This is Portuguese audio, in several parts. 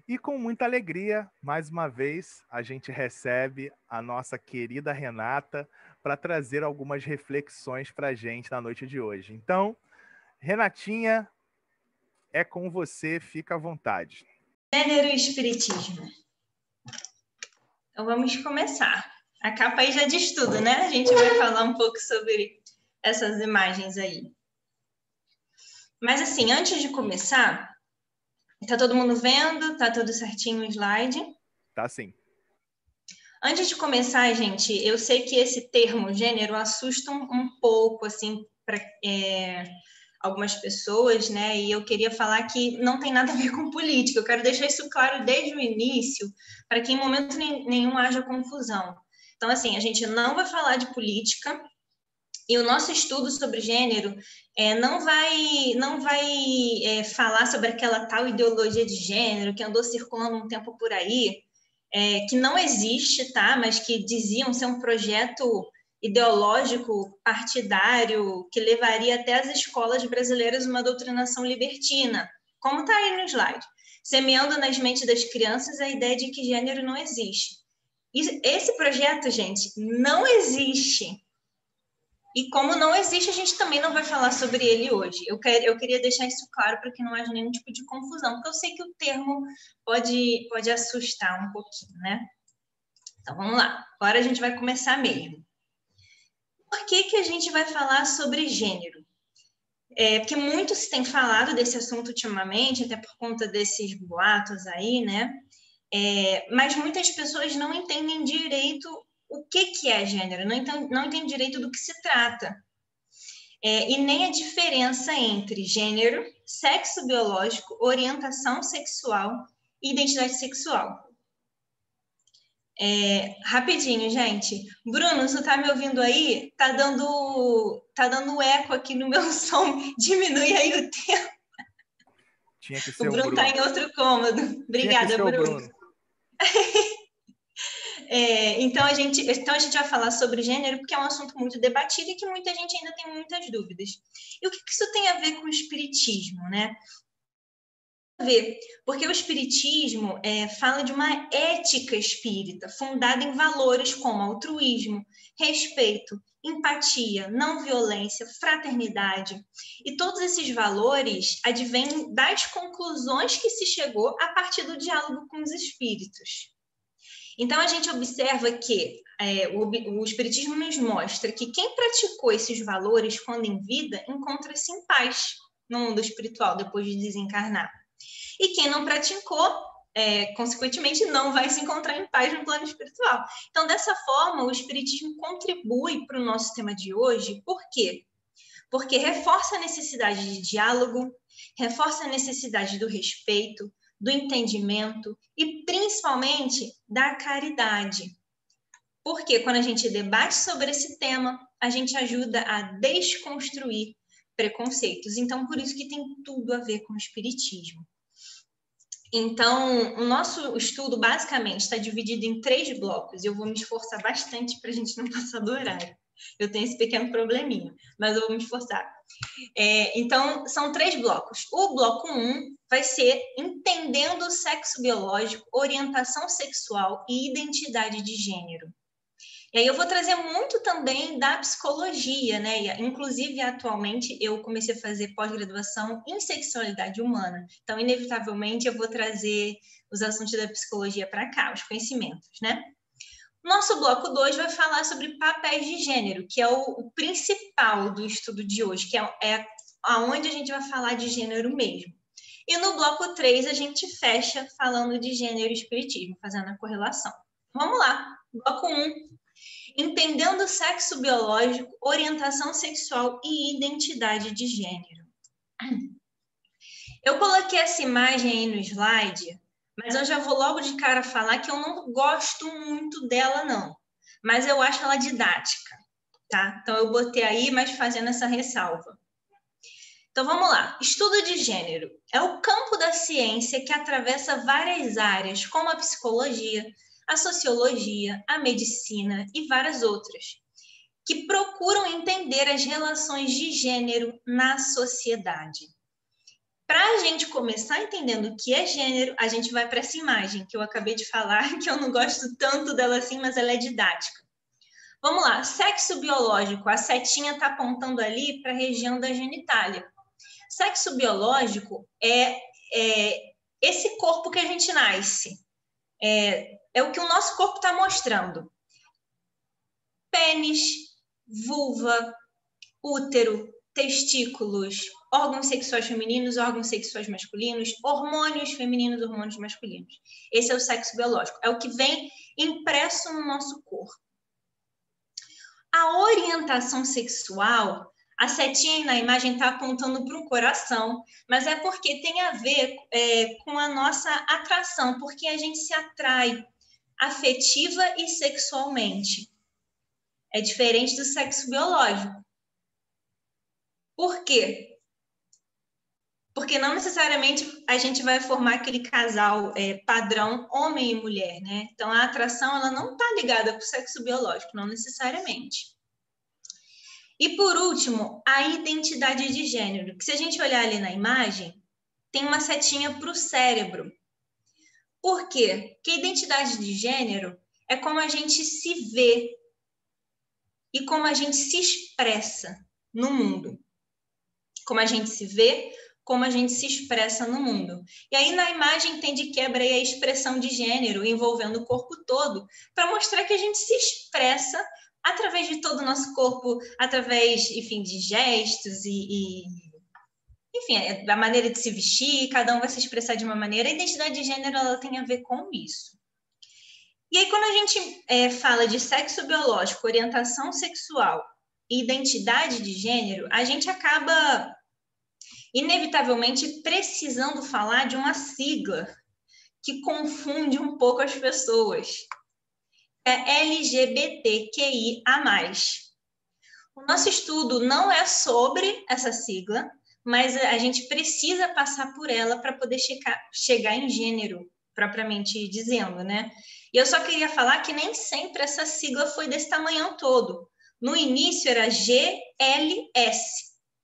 E com muita alegria, mais uma vez, a gente recebe a nossa querida Renata para trazer algumas reflexões para a gente na noite de hoje. Então, Renatinha, é com você, fica à vontade. Gênero e espiritismo. Então vamos começar. A capa aí já diz tudo, né? A gente vai falar um pouco sobre essas imagens aí. Mas assim, antes de começar, tá todo mundo vendo? Tá tudo certinho o slide? Tá sim. Antes de começar, gente, eu sei que esse termo gênero assusta um pouco, assim, para algumas pessoas, né? E eu queria falar que não tem nada a ver com política. Eu quero deixar isso claro desde o início, para que em momento nenhum haja confusão. Então, assim, a gente não vai falar de política, e o nosso estudo sobre gênero não vai falar sobre aquela tal ideologia de gênero que andou circulando um tempo por aí, que não existe, tá? Mas que diziam ser um projeto ideológico partidário que levaria até as escolas brasileiras uma doutrinação libertina, como está aí no slide, semeando nas mentes das crianças a ideia de que gênero não existe. Esse projeto, gente, não existe. E como não existe, a gente também não vai falar sobre ele hoje. Eu queria deixar isso claro para que não haja nenhum tipo de confusão, porque eu sei que o termo pode assustar um pouquinho, né? Então, vamos lá. Agora a gente vai começar mesmo. Por que a gente vai falar sobre gênero? Porque muito se tem falado desse assunto ultimamente, até por conta desses boatos aí, né? Mas muitas pessoas não entendem direito o que é gênero, não entendem direito do que se trata. E nem a diferença entre gênero, sexo biológico, orientação sexual e identidade sexual. Rapidinho, gente. Bruno, você tá me ouvindo aí? Tá dando eco aqui no meu som. Diminui aí o tempo. Tinha que ser o Bruno tá em outro cômodo. Obrigada, Bruno. Então a gente vai falar sobre gênero, porque é um assunto muito debatido e que muita gente ainda tem muitas dúvidas. E o que isso tem a ver com o espiritismo, né? Porque o espiritismo fala de uma ética espírita fundada em valores como altruísmo, respeito, empatia, não violência, fraternidade. E todos esses valores advêm das conclusões que se chegou a partir do diálogo com os espíritos. Então, a gente observa que o Espiritismo nos mostra que quem praticou esses valores quando em vida encontra-se em paz no mundo espiritual depois de desencarnar. E quem não praticou, consequentemente, não vai se encontrar em paz no plano espiritual. Então, dessa forma, o Espiritismo contribui para o nosso tema de hoje. Por quê? Porque reforça a necessidade de diálogo, reforça a necessidade do respeito, do entendimento e, principalmente, da caridade. Porque quando a gente debate sobre esse tema, a gente ajuda a desconstruir preconceitos. Então, por isso que tem tudo a ver com o espiritismo. Então, o nosso estudo, basicamente, está dividido em 3 blocos. Eu vou me esforçar bastante para a gente não passar do horário. Eu tenho esse pequeno probleminha, mas eu vou me esforçar. Então, são 3 blocos. O bloco 1 vai ser entendendo o sexo biológico, orientação sexual e identidade de gênero. E aí eu vou trazer muito também da psicologia, né? Inclusive, atualmente, eu comecei a fazer pós-graduação em sexualidade humana. Então, inevitavelmente, eu vou trazer os assuntos da psicologia para cá, os conhecimentos, né? Nosso bloco 2 vai falar sobre papéis de gênero, que é o principal do estudo de hoje, que é aonde a gente vai falar de gênero mesmo. E no bloco 3 a gente fecha falando de gênero e espiritismo, fazendo a correlação. Vamos lá, bloco 1. Entendendo o sexo biológico, orientação sexual e identidade de gênero. Eu coloquei essa imagem aí no slide, mas eu já vou logo de cara falar que eu não gosto muito dela, não. Mas eu acho ela didática, tá? Então eu botei aí, mas fazendo essa ressalva. Então vamos lá. Estudo de gênero é o campo da ciência que atravessa várias áreas, como a psicologia, a sociologia, a medicina e várias outras, que procuram entender as relações de gênero na sociedade. Para a gente começar entendendo o que é gênero, a gente vai para essa imagem que eu acabei de falar, que eu não gosto tanto dela assim, mas ela é didática. Vamos lá, sexo biológico, a setinha está apontando ali para a região da genitália. Sexo biológico é esse corpo que a gente nasce, é o que o nosso corpo está mostrando. Pênis, vulva, útero, testículos, órgãos sexuais femininos, órgãos sexuais masculinos, hormônios femininos, hormônios masculinos. Esse é o sexo biológico, é o que vem impresso no nosso corpo. A orientação sexual, a setinha na imagem está apontando para o coração, mas é porque tem a ver com a nossa atração, porque a gente se atrai afetiva e sexualmente. É diferente do sexo biológico. Por quê? Porque não necessariamente a gente vai formar aquele casal padrão homem e mulher, né? Então, a atração ela não está ligada com o sexo biológico, não necessariamente. E, por último, a identidade de gênero, que se a gente olhar ali na imagem, tem uma setinha para o cérebro. Por quê? Porque a identidade de gênero é como a gente se vê e como a gente se expressa no mundo. Como a gente se vê, como a gente se expressa no mundo. E aí na imagem tem de quebra aí a expressão de gênero envolvendo o corpo todo, para mostrar que a gente se expressa através de todo o nosso corpo, através, enfim, de gestos enfim, da maneira de se vestir, cada um vai se expressar de uma maneira. A identidade de gênero ela tem a ver com isso. E aí quando a gente fala de sexo biológico, orientação sexual e identidade de gênero, a gente acaba inevitavelmente precisando falar de uma sigla que confunde um pouco as pessoas. É LGBTQIA+. O nosso estudo não é sobre essa sigla, mas a gente precisa passar por ela para poder chegar em gênero, propriamente dizendo, né? E eu só queria falar que nem sempre essa sigla foi desse tamanhão todo. No início era GLS,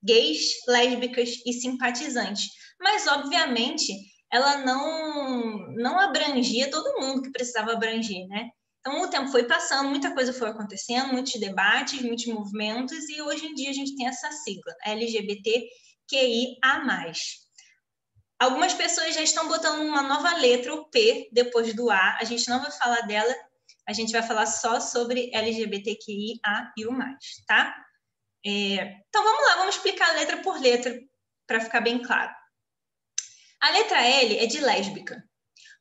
gays, lésbicas e simpatizantes. Mas, obviamente, ela não abrangia todo mundo que precisava abranger, né? Então, o tempo foi passando, muita coisa foi acontecendo, muitos debates, muitos movimentos, e hoje em dia a gente tem essa sigla, LGBTQIA+. Algumas pessoas já estão botando uma nova letra, o P, depois do A. A gente não vai falar dela, a gente vai falar só sobre LGBTQIA e o mais, tá? Então, vamos lá, vamos explicar letra por letra, para ficar bem claro. A letra L é de lésbica.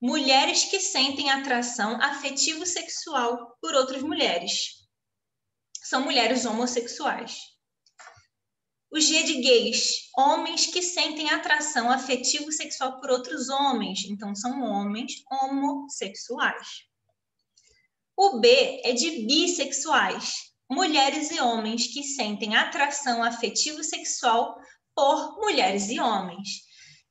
Mulheres que sentem atração afetivo-sexual por outras mulheres. São mulheres homossexuais. O G de gays, homens que sentem atração afetivo-sexual por outros homens. Então, são homens homossexuais. O B é de bissexuais. Mulheres e homens que sentem atração afetivo-sexual por mulheres e homens.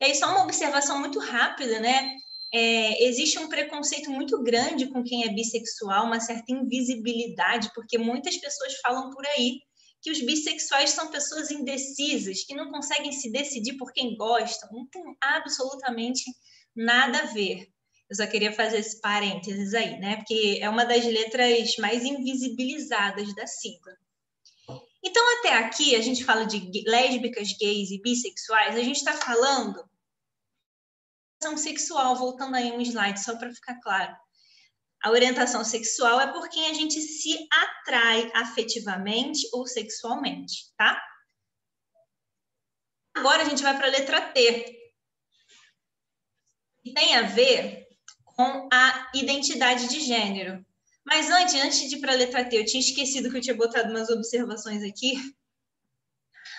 E aí, só uma observação muito rápida, né? Existe um preconceito muito grande com quem é bissexual, uma certa invisibilidade, porque muitas pessoas falam por aí que os bissexuais são pessoas indecisas, que não conseguem se decidir por quem gostam. Não tem absolutamente nada a ver. Eu só queria fazer esse parênteses aí, né? Porque é uma das letras mais invisibilizadas da sigla. Então, até aqui, a gente fala de lésbicas, gays e bissexuais, a gente está falando de orientação sexual, voltando aí um slide, só para ficar claro. A orientação sexual é por quem a gente se atrai afetivamente ou sexualmente, tá? Agora a gente vai para a letra T. Que tem a ver com a identidade de gênero. Mas antes de ir para a letra T, eu tinha esquecido que eu tinha botado umas observações aqui.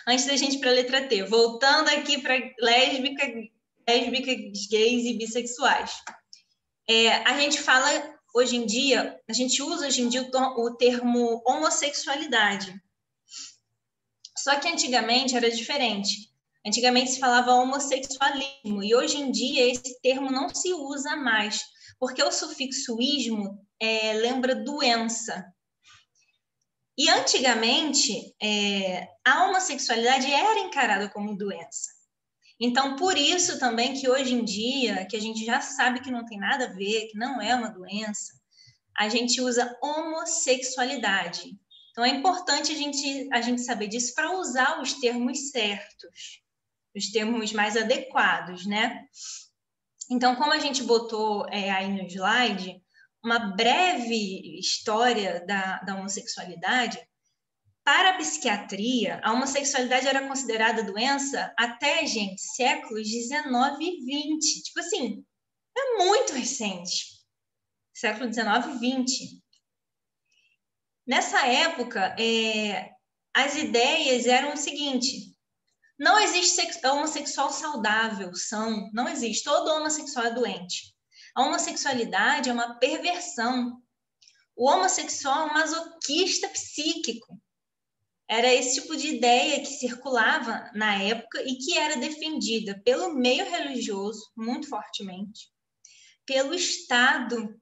Antes da gente ir para a letra T, voltando aqui para lésbicas, gays e bissexuais. A gente fala hoje em dia, a gente usa hoje em dia o termo homossexualidade. Só que antigamente era diferente. Antigamente se falava homossexualismo e hoje em dia esse termo não se usa mais, porque o sufixo ismo lembra doença. E antigamente a homossexualidade era encarada como doença. Então, por isso também que hoje em dia, que a gente já sabe que não tem nada a ver, que não é uma doença, a gente usa homossexualidade. Então, é importante a gente saber disso para usar os termos certos, os termos mais adequados, né? Então, como a gente botou aí no slide, uma breve história da homossexualidade, para a psiquiatria, a homossexualidade era considerada doença até, gente, séculos 19 e 20. Tipo assim, é muito recente. Século 19 e 20. Nessa época, as ideias eram o seguinte: não existe homossexual saudável, são, não existe. Todo homossexual é doente. A homossexualidade é uma perversão. O homossexual é um masoquista psíquico. Era esse tipo de ideia que circulava na época e que era defendida pelo meio religioso, muito fortemente, pelo Estado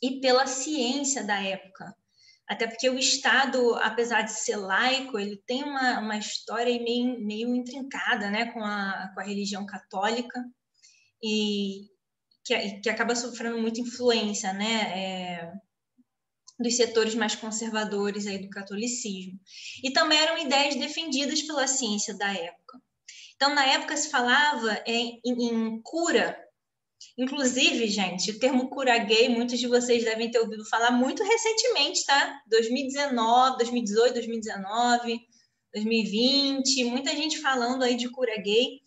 e pela ciência da época. Até porque o Estado, apesar de ser laico, ele tem uma história meio intrincada, né, com a religião católica e que acaba sofrendo muita influência, né, dos setores mais conservadores aí do catolicismo. E também eram ideias defendidas pela ciência da época. Então, na época se falava em cura. Inclusive, gente, o termo cura gay, muitos de vocês devem ter ouvido falar muito recentemente, tá? 2019, 2018, 2019, 2020, muita gente falando aí de cura gay.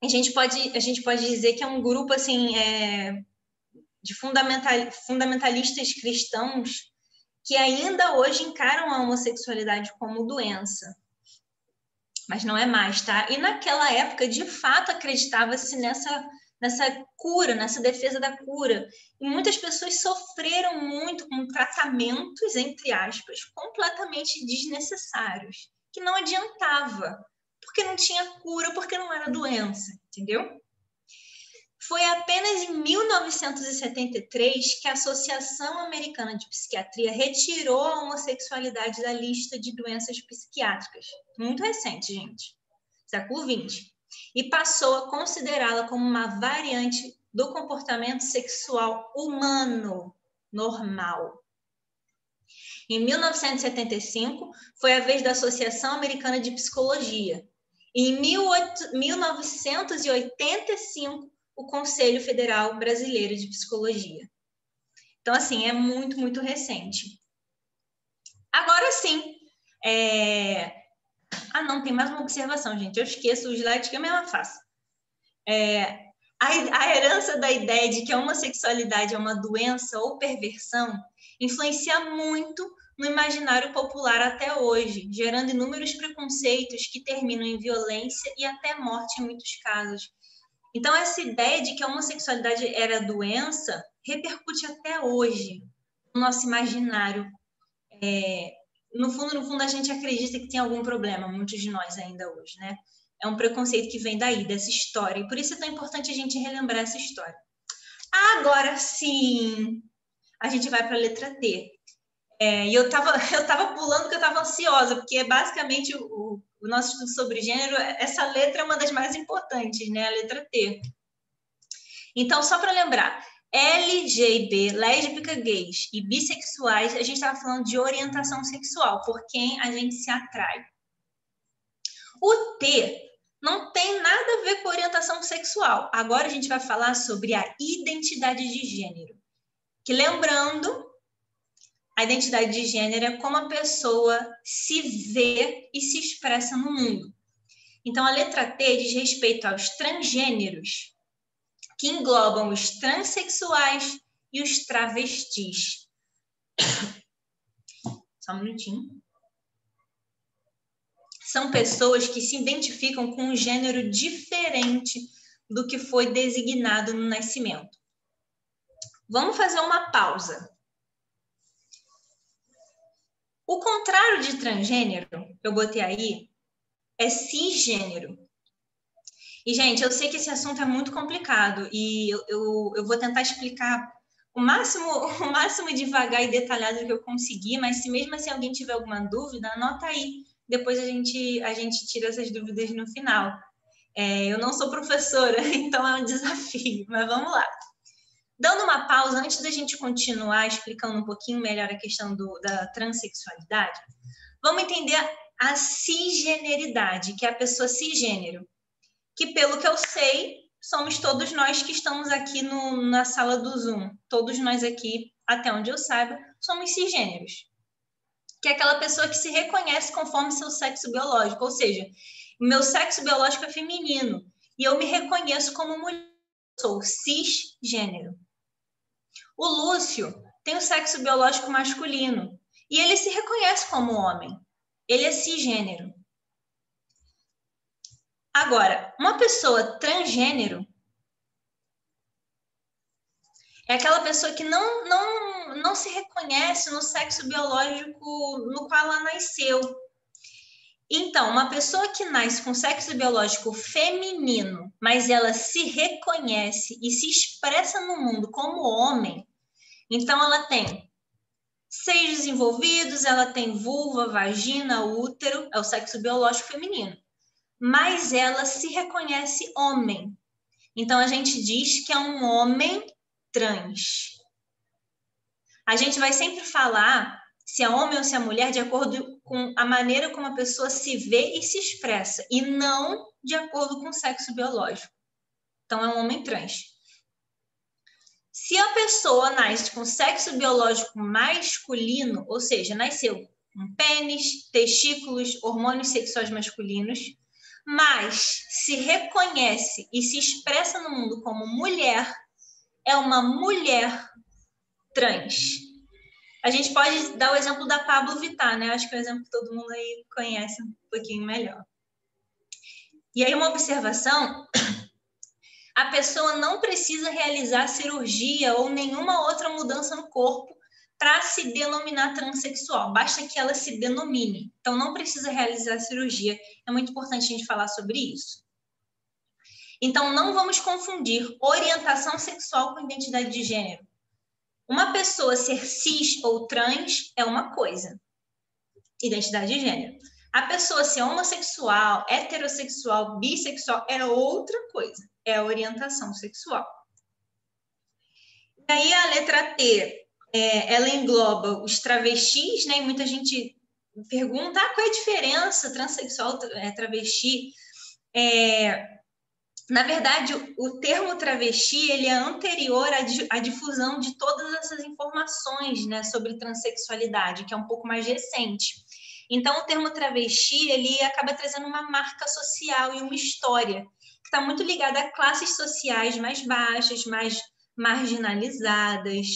A gente pode dizer que é um grupo, assim, de fundamentalistas cristãos que ainda hoje encaram a homossexualidade como doença. Mas não é mais, tá? E naquela época, de fato, acreditava-se nessa cura, nessa defesa da cura. E muitas pessoas sofreram muito com tratamentos, entre aspas, completamente desnecessários, que não adiantava, porque não tinha cura, porque não era doença, entendeu? Foi apenas em 1973 que a Associação Americana de Psiquiatria retirou a homossexualidade da lista de doenças psiquiátricas. Muito recente, gente. Século XX. E passou a considerá-la como uma variante do comportamento sexual humano normal. Em 1975, foi a vez da Associação Americana de Psicologia. E em 1985, o Conselho Federal Brasileiro de Psicologia. Então, assim, é muito, muito recente. Agora sim, não, tem mais uma observação, gente. Eu esqueço o slide que eu mesma faço. A herança da ideia de que a homossexualidade é uma doença ou perversão influencia muito no imaginário popular até hoje, gerando inúmeros preconceitos que terminam em violência e até morte em muitos casos. Então, essa ideia de que a homossexualidade era doença repercute até hoje no nosso imaginário. No fundo, a gente acredita que tem algum problema, muitos de nós ainda hoje, né? É um preconceito que vem daí, dessa história. E por isso é tão importante a gente relembrar essa história. Agora sim, a gente vai para a letra T. E eu tava pulando porque eu estava ansiosa, porque basicamente o nosso estudo sobre gênero, essa letra é uma das mais importantes, né? A letra T. Então, só para lembrar, LGB, lésbica, gays e bissexuais, a gente estava falando de orientação sexual, por quem a gente se atrai. O T não tem nada a ver com orientação sexual. Agora a gente vai falar sobre a identidade de gênero. Que, lembrando, a identidade de gênero é como a pessoa se vê e se expressa no mundo. Então, a letra T diz respeito aos transgêneros, que englobam os transexuais e os travestis. Só um minutinho. São pessoas que se identificam com um gênero diferente do que foi designado no nascimento. Vamos fazer uma pausa. O contrário de transgênero, eu botei aí, é cisgênero. E, gente, eu sei que esse assunto é muito complicado e eu vou tentar explicar o máximo devagar e detalhado que eu conseguir, mas se mesmo assim alguém tiver alguma dúvida, anota aí. Depois a gente tira essas dúvidas no final. Eu não sou professora, então é um desafio, mas vamos lá. Dando uma pausa, antes da gente continuar explicando um pouquinho melhor a questão da transexualidade, vamos entender a cisgeneridade, que é a pessoa cisgênero, que pelo que eu sei, somos todos nós que estamos aqui na sala do Zoom. Todos nós aqui, até onde eu saiba, somos cisgêneros. Que é aquela pessoa que se reconhece conforme seu sexo biológico, ou seja, meu sexo biológico é feminino e eu me reconheço como mulher, sou cisgênero. O Lúcio tem o sexo biológico masculino e ele se reconhece como homem. Ele é cisgênero. Agora, uma pessoa transgênero é aquela pessoa que não se reconhece no sexo biológico no qual ela nasceu. Então, uma pessoa que nasce com sexo biológico feminino, mas ela se reconhece e se expressa no mundo como homem, então ela tem seios desenvolvidos, ela tem vulva, vagina, útero, é o sexo biológico feminino. Mas ela se reconhece homem. Então, a gente diz que é um homem trans. A gente vai sempre falar se é homem ou se é mulher de acordo com a maneira como a pessoa se vê e se expressa, e não de acordo com o sexo biológico. Então, é um homem trans. Se a pessoa nasce com sexo biológico masculino, ou seja, nasceu com pênis, testículos, hormônios sexuais masculinos, mas se reconhece e se expressa no mundo como mulher, é uma mulher trans. A gente pode dar o exemplo da Pablo Vittar, né? Acho que é o exemplo que todo mundo aí conhece um pouquinho melhor. E aí uma observação, a pessoa não precisa realizar cirurgia ou nenhuma outra mudança no corpo para se denominar transexual, basta que ela se denomine. Então, não precisa realizar cirurgia. É muito importante a gente falar sobre isso. Então, não vamos confundir orientação sexual com identidade de gênero. Uma pessoa ser cis ou trans é uma coisa, identidade de gênero. A pessoa ser homossexual, heterossexual, bissexual é outra coisa, é a orientação sexual. E aí a letra T, ela engloba os travestis, né? E muita gente pergunta, qual é a diferença transexual, travesti? Na verdade, o termo travesti ele é anterior à difusão de todas essas informações, né, sobre transexualidade, que é um pouco mais recente. Então, o termo travesti ele acaba trazendo uma marca social e uma história que está muito ligada a classes sociais mais baixas, mais marginalizadas.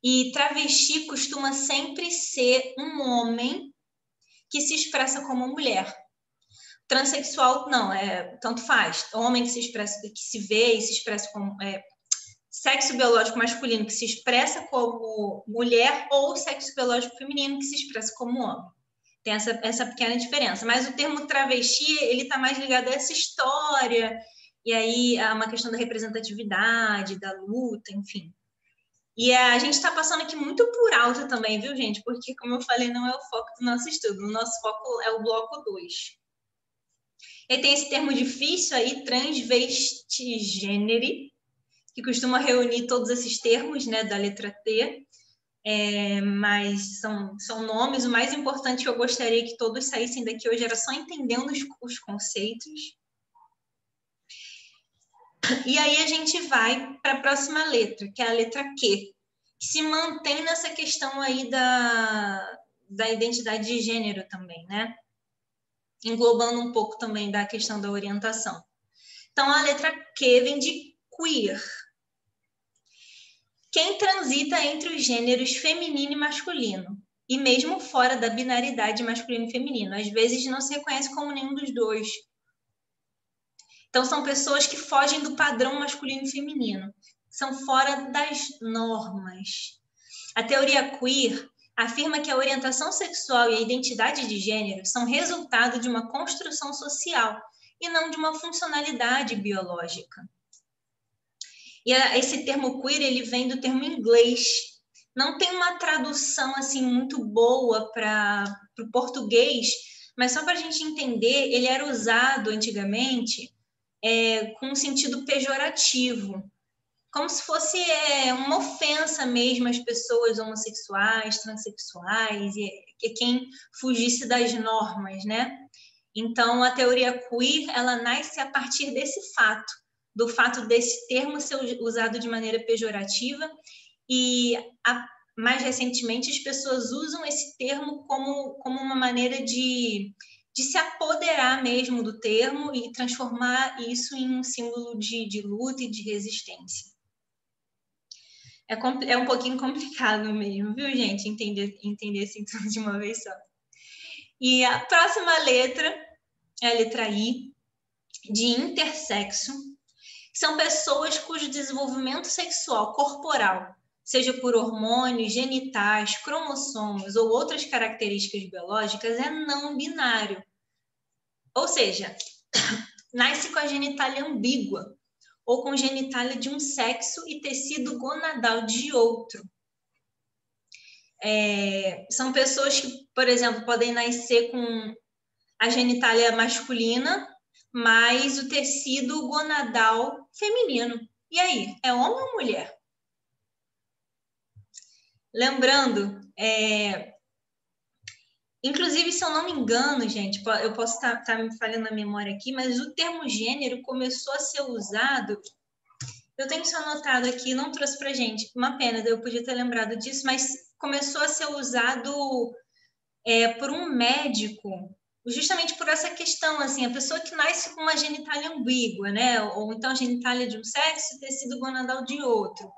E travesti costuma sempre ser um homem que se expressa como mulher. Transsexual, não, tanto faz. Homem que se expressa, que se vê e se expressa como sexo biológico masculino que se expressa como mulher ou sexo biológico feminino que se expressa como homem. Tem essa pequena diferença. Mas o termo travesti, ele está mais ligado a essa história, e aí a uma questão da representatividade, da luta, enfim. E a gente está passando aqui muito por alto também, viu, gente? Porque, como eu falei, não é o foco do nosso estudo. O nosso foco é o bloco 2. E tem esse termo difícil aí, transvestigênero, que costuma reunir todos esses termos, né, da letra T, mas são nomes. O mais importante que eu gostaria que todos saíssem daqui hoje era só entendendo os conceitos. E aí a gente vai para a próxima letra, que é a letra Q, que se mantém nessa questão aí da identidade de gênero também, né? Englobando um pouco também da questão da orientação. Então, a letra Q vem de queer. Quem transita entre os gêneros feminino e masculino, e mesmo fora da binaridade masculino e feminino. Às vezes não se reconhece como nenhum dos dois. Então, são pessoas que fogem do padrão masculino e feminino. São fora das normas. A teoria queer afirma que a orientação sexual e a identidade de gênero são resultado de uma construção social e não de uma funcionalidade biológica. E esse termo queer, ele vem do termo inglês. Não tem uma tradução assim muito boa para o português, mas só para a gente entender, ele era usado antigamente com um sentido pejorativo, como se fosse uma ofensa mesmo às pessoas homossexuais, transexuais, e quem fugisse das normas, né? Então, a teoria queer, ela nasce a partir desse fato, do fato desse termo ser usado de maneira pejorativa, e mais recentemente as pessoas usam esse termo como uma maneira de se apoderar mesmo do termo e transformar isso em um símbolo de luta e de resistência. É um pouquinho complicado mesmo, viu, gente? Entender assim tudo de uma vez só. E a próxima letra é a letra I, de intersexo. São pessoas cujo desenvolvimento sexual corporal, seja por hormônios, genitais, cromossomos ou outras características biológicas, é não binário. Ou seja, nasce com a genitália ambígua, ou com genitália de um sexo e tecido gonadal de outro. São pessoas que, por exemplo, podem nascer com a genitália masculina, mas o tecido gonadal feminino. E aí, é homem ou mulher? Lembrando, inclusive, se eu não me engano, gente, eu posso estar me falhando na memória aqui, mas o termo gênero começou a ser usado. Eu tenho isso anotado aqui, não trouxe pra gente. Uma pena, eu podia ter lembrado disso, mas começou a ser usado por um médico, justamente por essa questão, assim, a pessoa que nasce com uma genitália ambígua, né? Ou então a genitália de um sexo e tecido gonadal de outro.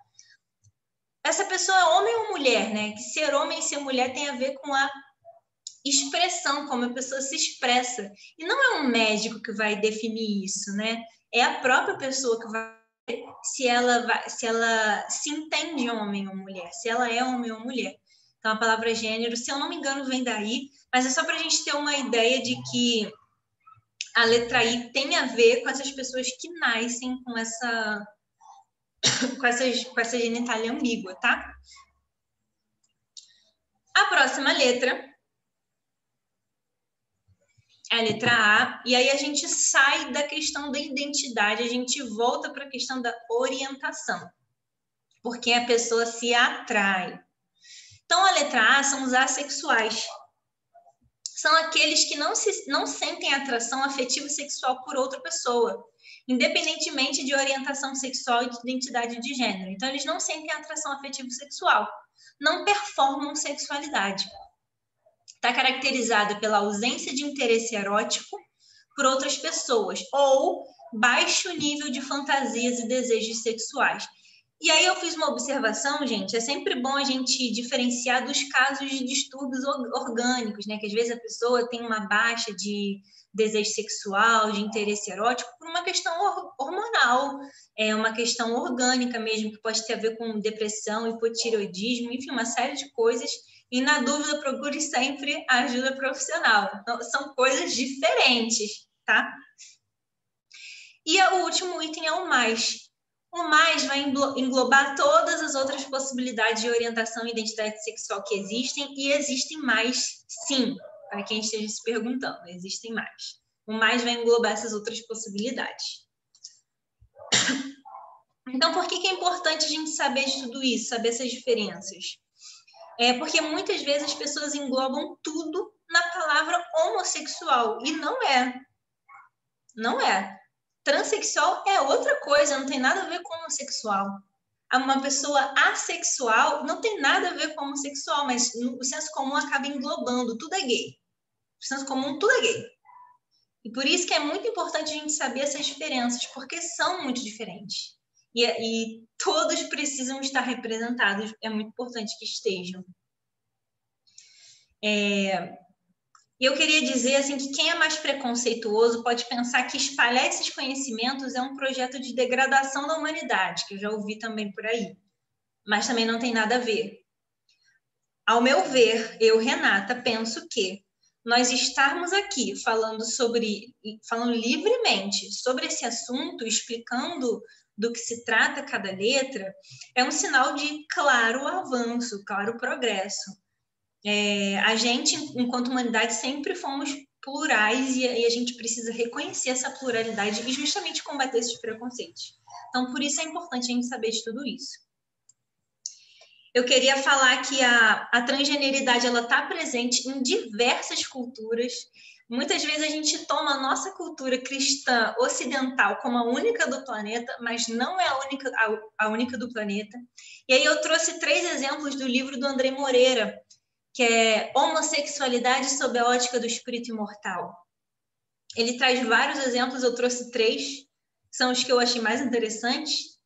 Essa pessoa é homem ou mulher, né? Que ser homem e ser mulher tem a ver com a expressão, como a pessoa se expressa. E não é um médico que vai definir isso, né? É a própria pessoa que vai se ela se entende homem ou mulher, se ela é homem ou mulher. Então, a palavra gênero, se eu não me engano, vem daí, mas é só para a gente ter uma ideia de que a letra I tem a ver com essas pessoas que nascem com essa genitália ambígua, tá? A próxima letra é a letra A, e aí a gente sai da questão da identidade, a gente volta para a questão da orientação, porque a pessoa se atrai. Então, a letra A são os assexuais. São aqueles que não sentem atração afetiva e sexual por outra pessoa, independentemente de orientação sexual e de identidade de gênero. Então, eles não sentem atração afetiva e sexual, não performam sexualidade. Está caracterizada pela ausência de interesse erótico por outras pessoas ou baixo nível de fantasias e desejos sexuais. E aí eu fiz uma observação, gente, é sempre bom a gente diferenciar dos casos de distúrbios orgânicos, né? Que às vezes a pessoa tem uma baixa de desejo sexual, de interesse erótico, por uma questão hormonal, uma questão orgânica mesmo, que pode ter a ver com depressão, hipotireoidismo, enfim, uma série de coisas. E na dúvida, procure sempre a ajuda profissional. Então, são coisas diferentes, tá? E o último item é o mais. O mais vai englobar todas as outras possibilidades de orientação e identidade sexual que existem, e existem mais, sim, para quem esteja se perguntando, existem mais. O mais vai englobar essas outras possibilidades. Então, por que é importante a gente saber de tudo isso, saber essas diferenças? Porque muitas vezes as pessoas englobam tudo na palavra homossexual, e não é. Não é. Transexual é outra coisa, não tem nada a ver com homossexual. Uma pessoa assexual não tem nada a ver com homossexual, mas o senso comum acaba englobando, tudo é gay. O senso comum, tudo é gay. E por isso que é muito importante a gente saber essas diferenças, porque são muito diferentes. E todos precisam estar representados, é muito importante que estejam. E eu queria dizer assim, que quem é mais preconceituoso pode pensar que espalhar esses conhecimentos é um projeto de degradação da humanidade, que eu já ouvi também por aí, mas também não tem nada a ver. Ao meu ver, eu, Renata, penso que nós estarmos aqui falando livremente sobre esse assunto, explicando do que se trata cada letra, é um sinal de claro avanço, claro progresso. A gente, enquanto humanidade, sempre fomos plurais e a gente precisa reconhecer essa pluralidade e justamente combater esses preconceitos. Então, por isso é importante a gente saber de tudo isso. Eu queria falar que a transgeneridade ela está presente em diversas culturas. Muitas vezes a gente toma a nossa cultura cristã ocidental como a única do planeta, mas não é a única do planeta. E aí eu trouxe 3 exemplos do livro do André Moreira, que é Homossexualidade sob a ótica do espírito imortal. Ele traz vários exemplos, eu trouxe 3, são os que eu achei mais interessantes.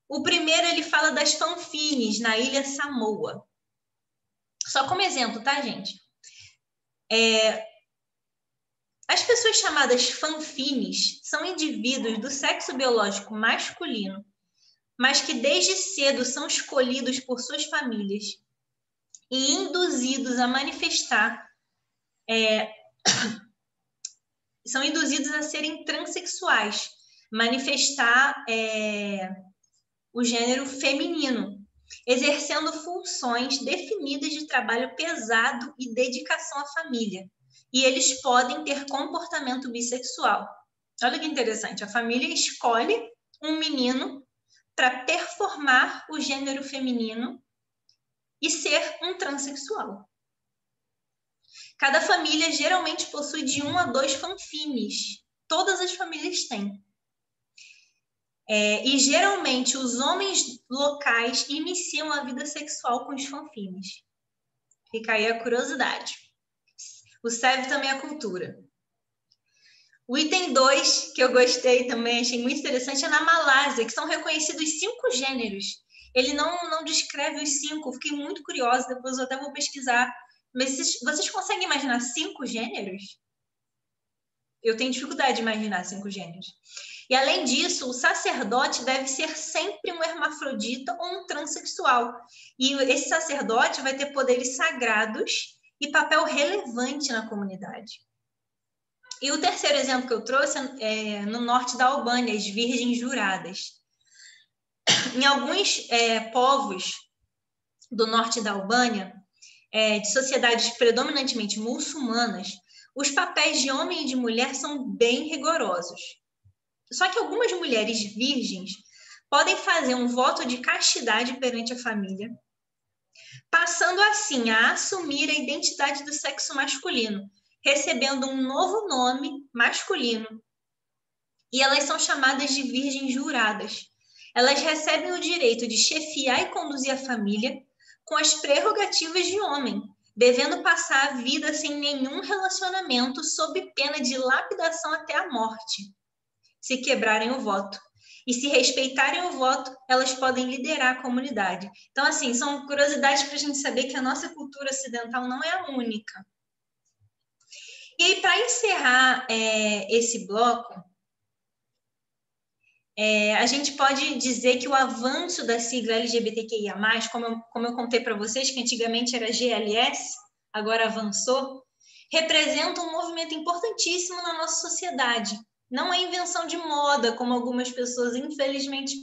O primeiro, ele fala das fanfines na ilha Samoa. Só como exemplo, tá, gente? As pessoas chamadas fanfines são indivíduos do sexo biológico masculino, mas que desde cedo são escolhidos por suas famílias e induzidos a manifestar, são induzidos a serem transexuais, manifestar o gênero feminino, exercendo funções definidas de trabalho pesado e dedicação à família. E eles podem ter comportamento bissexual. Olha que interessante, a família escolhe um menino para performar o gênero feminino e ser um transexual. Cada família geralmente possui de 1 a 2 fanfines. Todas as famílias têm. E geralmente os homens locais iniciam a vida sexual com os fanfines. Fica aí a curiosidade. O serve também a cultura. O item 2, que eu gostei também, achei muito interessante, é na Malásia, que são reconhecidos 5 gêneros. Ele não descreve os 5, fiquei muito curiosa, depois eu até vou pesquisar. Mas vocês conseguem imaginar 5 gêneros? Eu tenho dificuldade de imaginar 5 gêneros. E, além disso, o sacerdote deve ser sempre um hermafrodita ou um transexual. E esse sacerdote vai ter poderes sagrados e papel relevante na comunidade. E o terceiro exemplo que eu trouxe é no norte da Albânia, as virgens juradas. Em alguns povos do norte da Albânia, de sociedades predominantemente muçulmanas, os papéis de homem e de mulher são bem rigorosos. Só que algumas mulheres virgens podem fazer um voto de castidade perante a família, passando assim a assumir a identidade do sexo masculino, recebendo um novo nome masculino. E elas são chamadas de virgens juradas. Elas recebem o direito de chefiar e conduzir a família com as prerrogativas de homem, devendo passar a vida sem nenhum relacionamento sob pena de lapidação até a morte, se quebrarem o voto. E se respeitarem o voto, elas podem liderar a comunidade. Então, assim, são curiosidades para a gente saber que a nossa cultura ocidental não é a única. E aí, para encerrar esse bloco, a gente pode dizer que o avanço da sigla LGBTQIA+, como eu contei para vocês, que antigamente era GLS, agora avançou, representa um movimento importantíssimo na nossa sociedade. Não é invenção de moda, como algumas pessoas, infelizmente,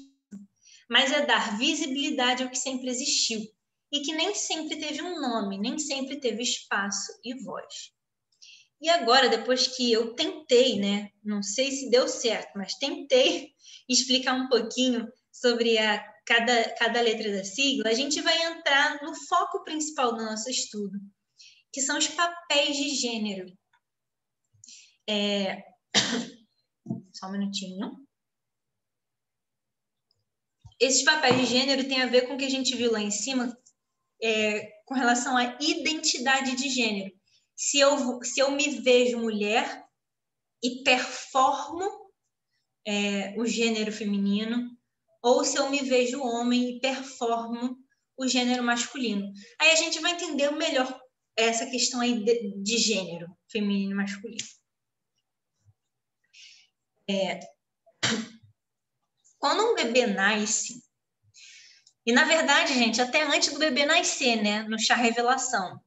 mas é dar visibilidade ao que sempre existiu e que nem sempre teve um nome, nem sempre teve espaço e voz. E agora, depois que eu tentei, né, não sei se deu certo, mas tentei explicar um pouquinho sobre cada letra da sigla, a gente vai entrar no foco principal do nosso estudo, que são os papéis de gênero. Só um minutinho. Esses papéis de gênero têm a ver com o que a gente viu lá em cima, com relação à identidade de gênero. Se eu me vejo mulher e performo o gênero feminino, ou se eu me vejo homem e performo o gênero masculino. Aí a gente vai entender melhor essa questão aí de gênero, feminino e masculino. Quando um bebê nasce, e na verdade, gente, até antes do bebê nascer, né, no chá revelação,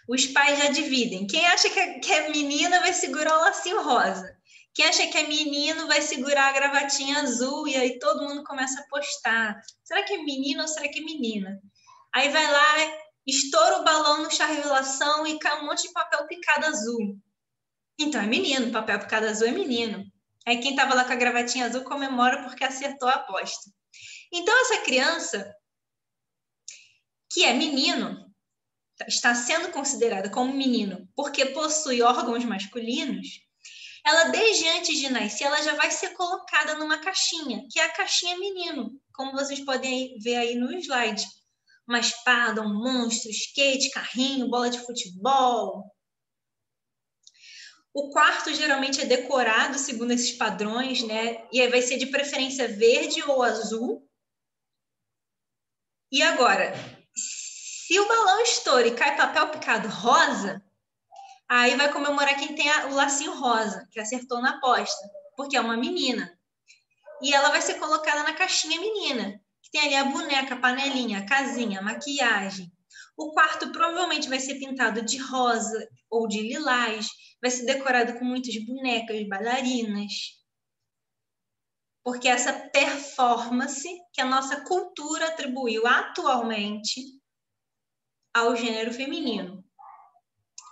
os pais já dividem. Quem acha que é menina vai segurar o lacinho rosa. Quem acha que é menino vai segurar a gravatinha azul, e aí todo mundo começa a postar. Será que é menino ou será que é menina? Aí vai lá, estoura o balão no chá revelação e cai um monte de papel picado azul. Então, é menino, papel picado azul é menino. Aí quem estava lá com a gravatinha azul comemora porque acertou a aposta. Então, essa criança, que é menino, está sendo considerada como menino porque possui órgãos masculinos, ela, desde antes de nascer, ela já vai ser colocada numa caixinha, que é a caixinha menino, como vocês podem ver aí no slide. Uma espada, um monstro, skate, carrinho, bola de futebol. O quarto geralmente é decorado segundo esses padrões, né? E aí vai ser de preferência verde ou azul. E agora, se o balão estoura e cai papel picado rosa, aí vai comemorar quem tem o lacinho rosa, que acertou na aposta, porque é uma menina. E ela vai ser colocada na caixinha menina, que tem ali a boneca, a panelinha, a casinha, a maquiagem. O quarto provavelmente vai ser pintado de rosa ou de lilás, vai ser decorado com muitas bonecas, bailarinas. Porque essa performance que a nossa cultura atribuiu atualmente ao gênero feminino.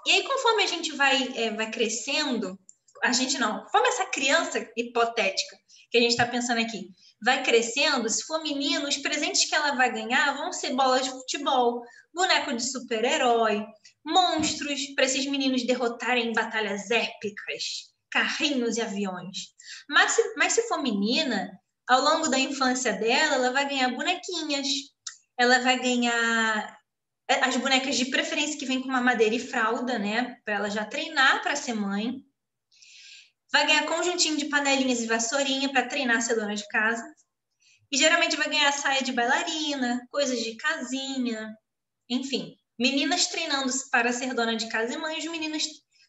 E aí, conforme a gente vai crescendo, a gente não, conforme essa criança hipotética que a gente está pensando aqui vai crescendo, se for menino, os presentes que ela vai ganhar vão ser bolas de futebol, boneco de super-herói, monstros para esses meninos derrotarem em batalhas épicas, carrinhos e aviões. Mas se for menina, ao longo da infância dela, ela vai ganhar bonequinhas, ela vai ganhar as bonecas de preferência que vêm com uma madeira e fralda, né? Para ela já treinar para ser mãe. Vai ganhar conjuntinho de panelinhas e vassourinha para treinar a ser dona de casa. E geralmente vai ganhar saia de bailarina, coisas de casinha, enfim. Meninas treinando para ser dona de casa e mães, meninos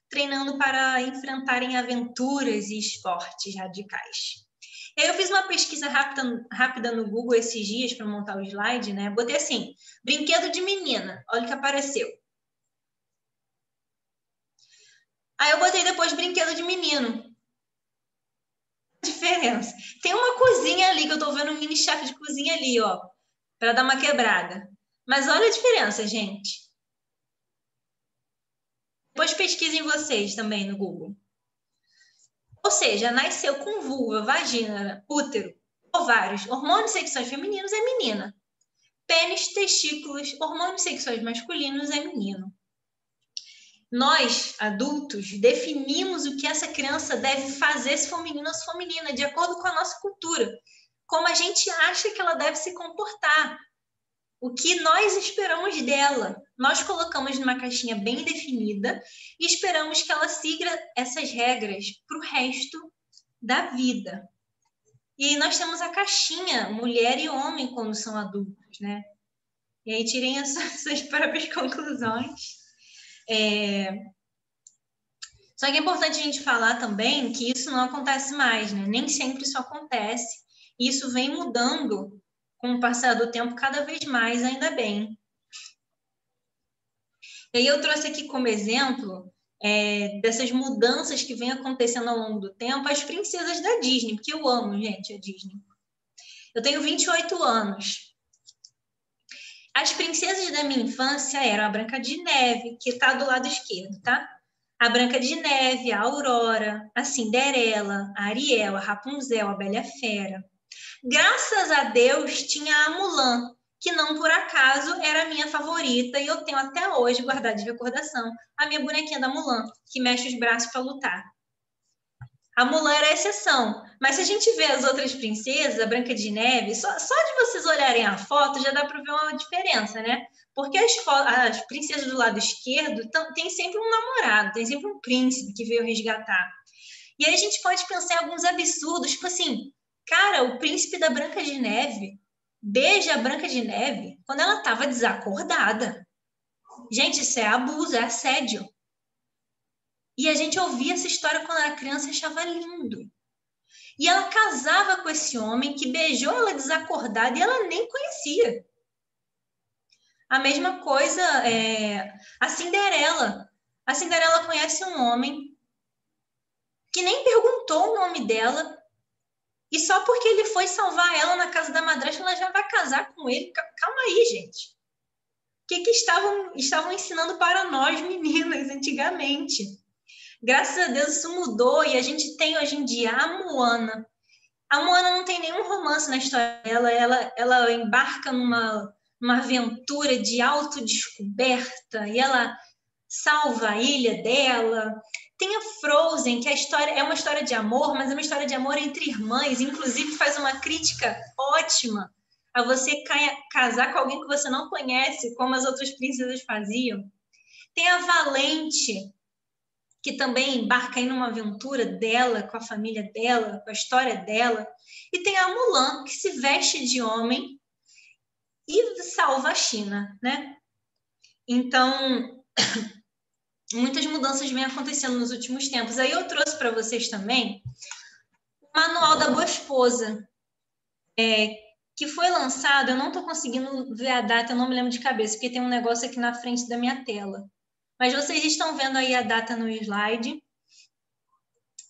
treinando para enfrentarem aventuras e esportes radicais. Eu fiz uma pesquisa rápida no Google esses dias para montar o slide, né? Botei assim, brinquedo de menina. Olha o que apareceu. Aí eu botei depois brinquedo de menino. Diferença. Tem uma cozinha ali, que eu tô vendo um mini chefe de cozinha ali, ó, para dar uma quebrada. Mas olha a diferença, gente. Depois pesquisem vocês também no Google. Ou seja, nasceu com vulva, vagina, útero, ovários, hormônios sexuais femininos é menina. Pênis, testículos, hormônios sexuais masculinos é menino. Nós, adultos, definimos o que essa criança deve fazer se for menino ou se for menina, de acordo com a nossa cultura. Como a gente acha que ela deve se comportar. O que nós esperamos dela. Nós colocamos numa caixinha bem definida e esperamos que ela siga essas regras para o resto da vida. E aí nós temos a caixinha, mulher e homem, quando são adultos, né? E aí tirem as suas próprias conclusões. Só que é importante a gente falar também que isso não acontece mais, né? Nem sempre isso acontece. E isso vem mudando com o passar do tempo cada vez mais, ainda bem. E aí eu trouxe aqui como exemplo dessas mudanças que vêm acontecendo ao longo do tempo, as princesas da Disney, porque eu amo, gente, a Disney. Eu tenho 28 anos. As princesas da minha infância eram a Branca de Neve, que está do lado esquerdo, tá? A Branca de Neve, a Aurora, a Cinderela, a Ariel, a Rapunzel, a Bela e a Fera. Graças a Deus tinha a Mulan, que não por acaso era a minha favorita, e eu tenho até hoje guardada de recordação a minha bonequinha da Mulan, que mexe os braços para lutar. A Mulan era a exceção, mas se a gente vê as outras princesas, a Branca de Neve, só de vocês olharem a foto já dá para ver uma diferença, né? Porque as princesas do lado esquerdo tem sempre um namorado, tem sempre um príncipe que veio resgatar. E aí a gente pode pensar em alguns absurdos, tipo assim, cara, o príncipe da Branca de Neve beija a Branca de Neve quando ela estava desacordada. Gente, isso é abuso, é assédio. E a gente ouvia essa história quando era criança e achava lindo. E ela casava com esse homem que beijou ela desacordada e ela nem conhecia. A mesma coisa a Cinderela. A Cinderela conhece um homem que nem perguntou o nome dela, e só porque ele foi salvar ela na casa da madrasta, ela já vai casar com ele. Calma aí, gente. O que estavam ensinando para nós, meninas, antigamente? Graças a Deus isso mudou e a gente tem hoje em dia a Moana. A Moana não tem nenhum romance na história dela, ela embarca numa aventura de autodescoberta e ela salva a ilha dela. Tem a Frozen, que a história é uma história de amor, mas é uma história de amor entre irmãs, inclusive faz uma crítica ótima a você casar com alguém que você não conhece, como as outras princesas faziam. Tem a Valente, que também embarca aí numa aventura dela, com a família dela, com a história dela. E tem a Mulan, que se veste de homem e salva a China, né? Então, muitas mudanças vêm acontecendo nos últimos tempos. Aí eu trouxe para vocês também o Manual da Boa Esposa, que foi lançado, eu não estou conseguindo ver a data, eu não me lembro de cabeça, porque tem um negócio aqui na frente da minha tela. Mas vocês estão vendo aí a data no slide.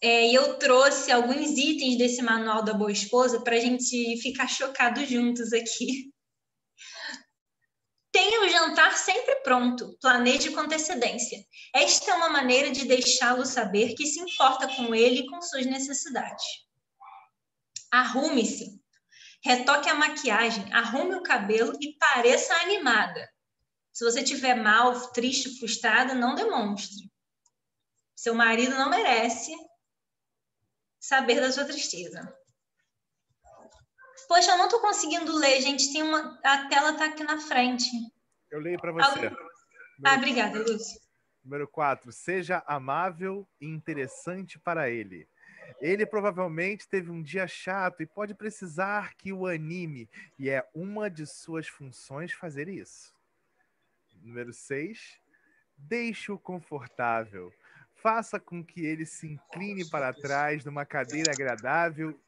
E eu trouxe alguns itens desse Manual da Boa Esposa para a gente ficar chocado juntos aqui. Tenha o jantar sempre pronto, planeje com antecedência. Esta é uma maneira de deixá-lo saber que se importa com ele e com suas necessidades. Arrume-se, retoque a maquiagem, arrume o cabelo e pareça animada. Se você estiver mal, triste, frustrada, não demonstre. Seu marido não merece saber da sua tristeza. Poxa, eu não estou conseguindo ler, gente. A tela está aqui na frente. Eu leio para você. Obrigada, Lúcia. Número 4. Seja amável e interessante para ele. Ele provavelmente teve um dia chato e pode precisar que o anime, e é uma de suas funções fazer isso. Número 6. Deixe-o confortável. Faça com que ele se incline para trás numa cadeira agradável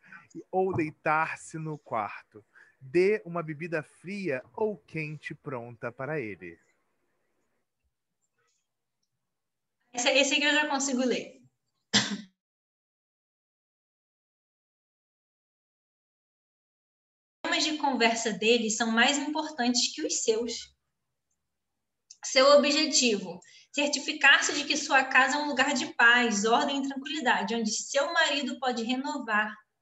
ou deitar-se no quarto. Dê uma bebida fria ou quente pronta para ele. Esse aqui eu já consigo ler. Os temas de conversa dele são mais importantes que os seus. Seu objetivo: certificar-se de que sua casa é um lugar de paz, ordem e tranquilidade, onde seu marido pode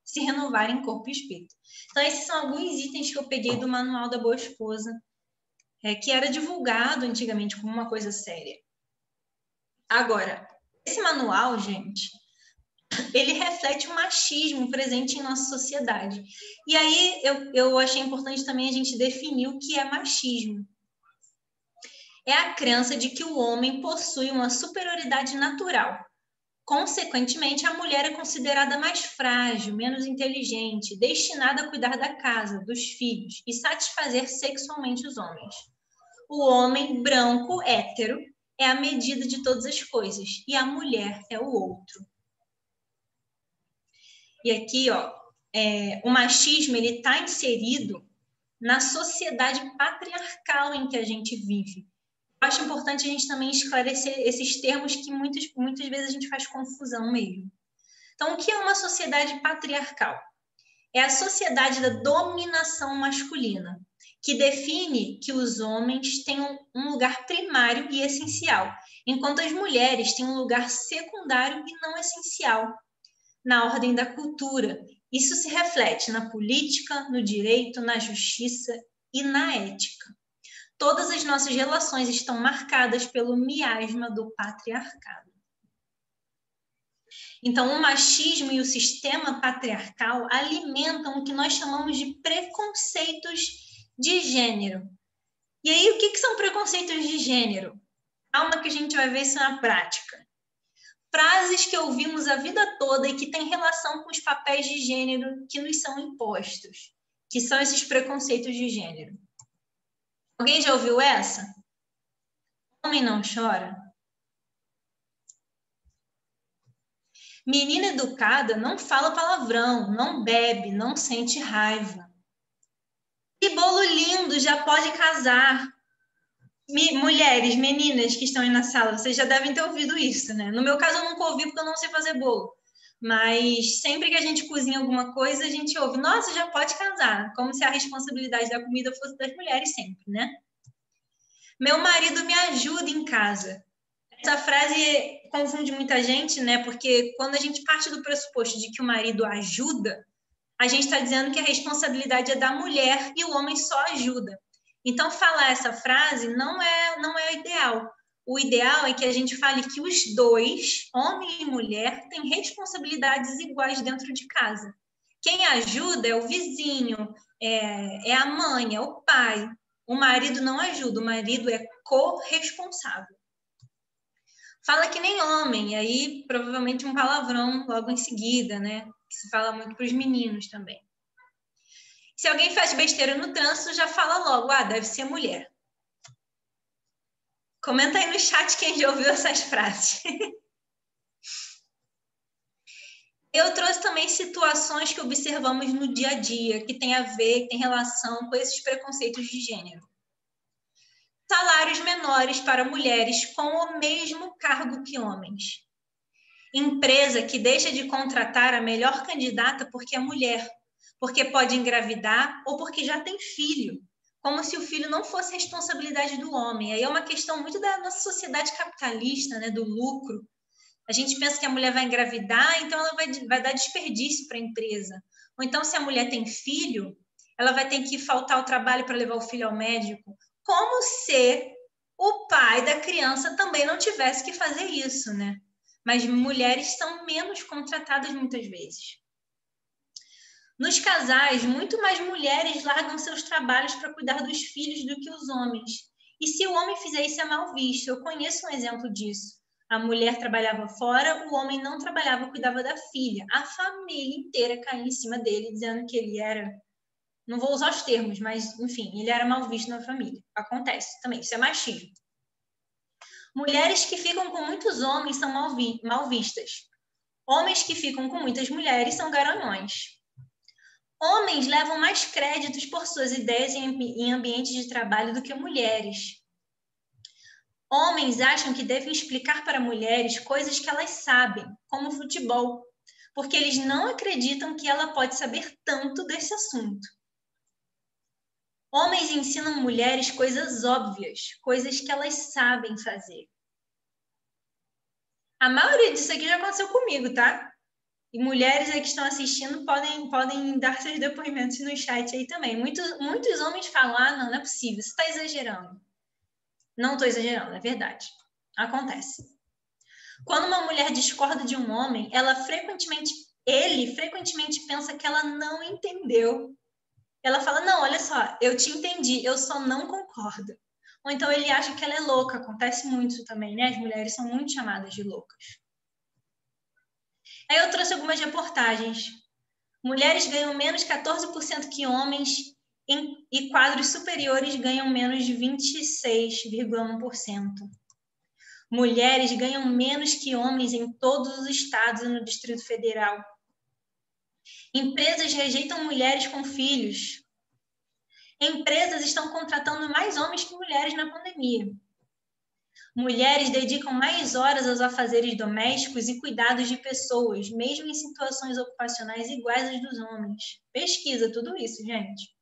se renovar em corpo e espírito. Então, esses são alguns itens que eu peguei do Manual da Boa Esposa, que era divulgado antigamente como uma coisa séria. Agora, esse manual, gente, ele reflete o machismo presente em nossa sociedade. E aí eu achei importante também a gente definir o que é machismo. É a crença de que o homem possui uma superioridade natural. Consequentemente, a mulher é considerada mais frágil, menos inteligente, destinada a cuidar da casa, dos filhos e satisfazer sexualmente os homens. O homem branco, hétero, é a medida de todas as coisas e a mulher é o outro. E aqui, o machismo ele está inserido na sociedade patriarcal em que a gente vive. Eu acho importante a gente também esclarecer esses termos que muitas vezes a gente faz confusão mesmo. Então, o que é uma sociedade patriarcal? É a sociedade da dominação masculina, que define que os homens têm um lugar primário e essencial, enquanto as mulheres têm um lugar secundário e não essencial na ordem da cultura. Isso se reflete na política, no direito, na justiça e na ética. Todas as nossas relações estão marcadas pelo miasma do patriarcado. Então, o machismo e o sistema patriarcal alimentam o que nós chamamos de preconceitos de gênero. E aí, o que são preconceitos de gênero? Calma que a gente vai ver isso na prática. Frases que ouvimos a vida toda e que têm relação com os papéis de gênero que nos são impostos, que são esses preconceitos de gênero. Alguém já ouviu essa? Homem não chora. Menina educada não fala palavrão, não bebe, não sente raiva. Que bolo lindo, já pode casar. Mulheres, meninas que estão aí na sala, vocês já devem ter ouvido isso, né? No meu caso, eu nunca ouvi porque eu não sei fazer bolo. Mas sempre que a gente cozinha alguma coisa, a gente ouve, nossa, já pode casar. Como se a responsabilidade da comida fosse das mulheres sempre, né? Meu marido me ajuda em casa. Essa frase confunde muita gente, né? Porque quando a gente parte do pressuposto de que o marido ajuda, a gente está dizendo que a responsabilidade é da mulher e o homem só ajuda. Então, falar essa frase não é ideal. O ideal é que a gente fale que os dois, homem e mulher, têm responsabilidades iguais dentro de casa. Quem ajuda é o vizinho, é a mãe, é o pai. O marido não ajuda, o marido é corresponsável. Fala que nem homem, e aí provavelmente um palavrão logo em seguida, né? Que se fala muito para os meninos também. Se alguém faz besteira no trânsito, já fala logo, deve ser mulher. Comenta aí no chat quem já ouviu essas frases. Eu trouxe também situações que observamos no dia a dia, que tem a ver, que tem relação com esses preconceitos de gênero. Salários menores para mulheres com o mesmo cargo que homens. Empresa que deixa de contratar a melhor candidata porque é mulher, porque pode engravidar ou porque já tem filho, como se o filho não fosse responsabilidade do homem. Aí é uma questão muito da nossa sociedade capitalista, né, do lucro. A gente pensa que a mulher vai engravidar, então ela vai dar desperdício para a empresa. Ou então, se a mulher tem filho, ela vai ter que faltar ao trabalho para levar o filho ao médico. Como se o pai da criança também não tivesse que fazer isso, né? Mas mulheres são menos contratadas muitas vezes. Nos casais, muito mais mulheres largam seus trabalhos para cuidar dos filhos do que os homens. E se o homem fizer isso, é mal visto. Eu conheço um exemplo disso. A mulher trabalhava fora, o homem não trabalhava, cuidava da filha. A família inteira caía em cima dele, dizendo que ele era... Não vou usar os termos, mas, enfim, ele era mal visto na família. Acontece também, isso é machismo. Mulheres que ficam com muitos homens são mal vistas. Homens que ficam com muitas mulheres são garanhões. Homens levam mais créditos por suas ideias em ambientes de trabalho do que mulheres. Homens acham que devem explicar para mulheres coisas que elas sabem, como futebol, porque eles não acreditam que ela pode saber tanto desse assunto. Homens ensinam mulheres coisas óbvias, coisas que elas sabem fazer. A maioria disso aqui já aconteceu comigo, tá? E mulheres aí que estão assistindo podem dar seus depoimentos no chat aí também. Muitos homens falam, não é possível, você está exagerando. Não estou exagerando, é verdade. Acontece. Quando uma mulher discorda de um homem, ele frequentemente pensa que ela não entendeu. Ela fala, não, olha só, eu te entendi, eu só não concordo. Ou então ele acha que ela é louca, acontece muito também, né? As mulheres são muito chamadas de loucas. Aí eu trouxe algumas reportagens. Mulheres ganham menos 14% que homens e quadros superiores ganham menos de 26,1%. Mulheres ganham menos que homens em todos os estados e no Distrito Federal. Empresas rejeitam mulheres com filhos. Empresas estão contratando mais homens que mulheres na pandemia. Mulheres dedicam mais horas aos afazeres domésticos e cuidados de pessoas, mesmo em situações ocupacionais iguais às dos homens. Pesquisa tudo isso, gente.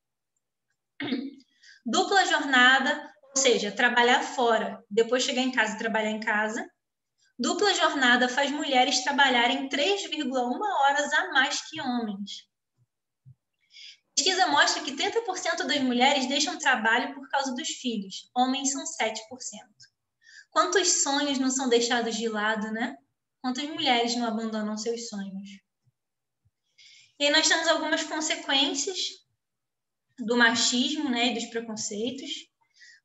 Dupla jornada, ou seja, trabalhar fora, depois chegar em casa e trabalhar em casa. Dupla jornada faz mulheres trabalharem 3,1 horas a mais que homens. Pesquisa mostra que 30% das mulheres deixam trabalho por causa dos filhos. Homens são 7%. Quantos sonhos não são deixados de lado, né? Quantas mulheres não abandonam seus sonhos? E aí nós temos algumas consequências do machismo, né, e dos preconceitos.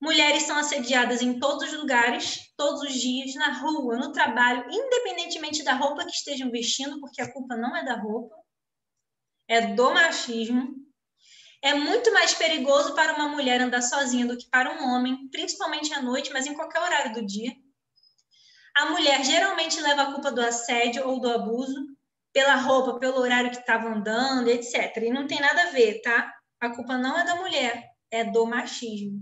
Mulheres são assediadas em todos os lugares, todos os dias, na rua, no trabalho, independentemente da roupa que estejam vestindo, porque a culpa não é da roupa, é do machismo. É muito mais perigoso para uma mulher andar sozinha do que para um homem, principalmente à noite, mas em qualquer horário do dia. A mulher geralmente leva a culpa do assédio ou do abuso pela roupa, pelo horário que estava andando, etc. E não tem nada a ver, tá? A culpa não é da mulher, é do machismo.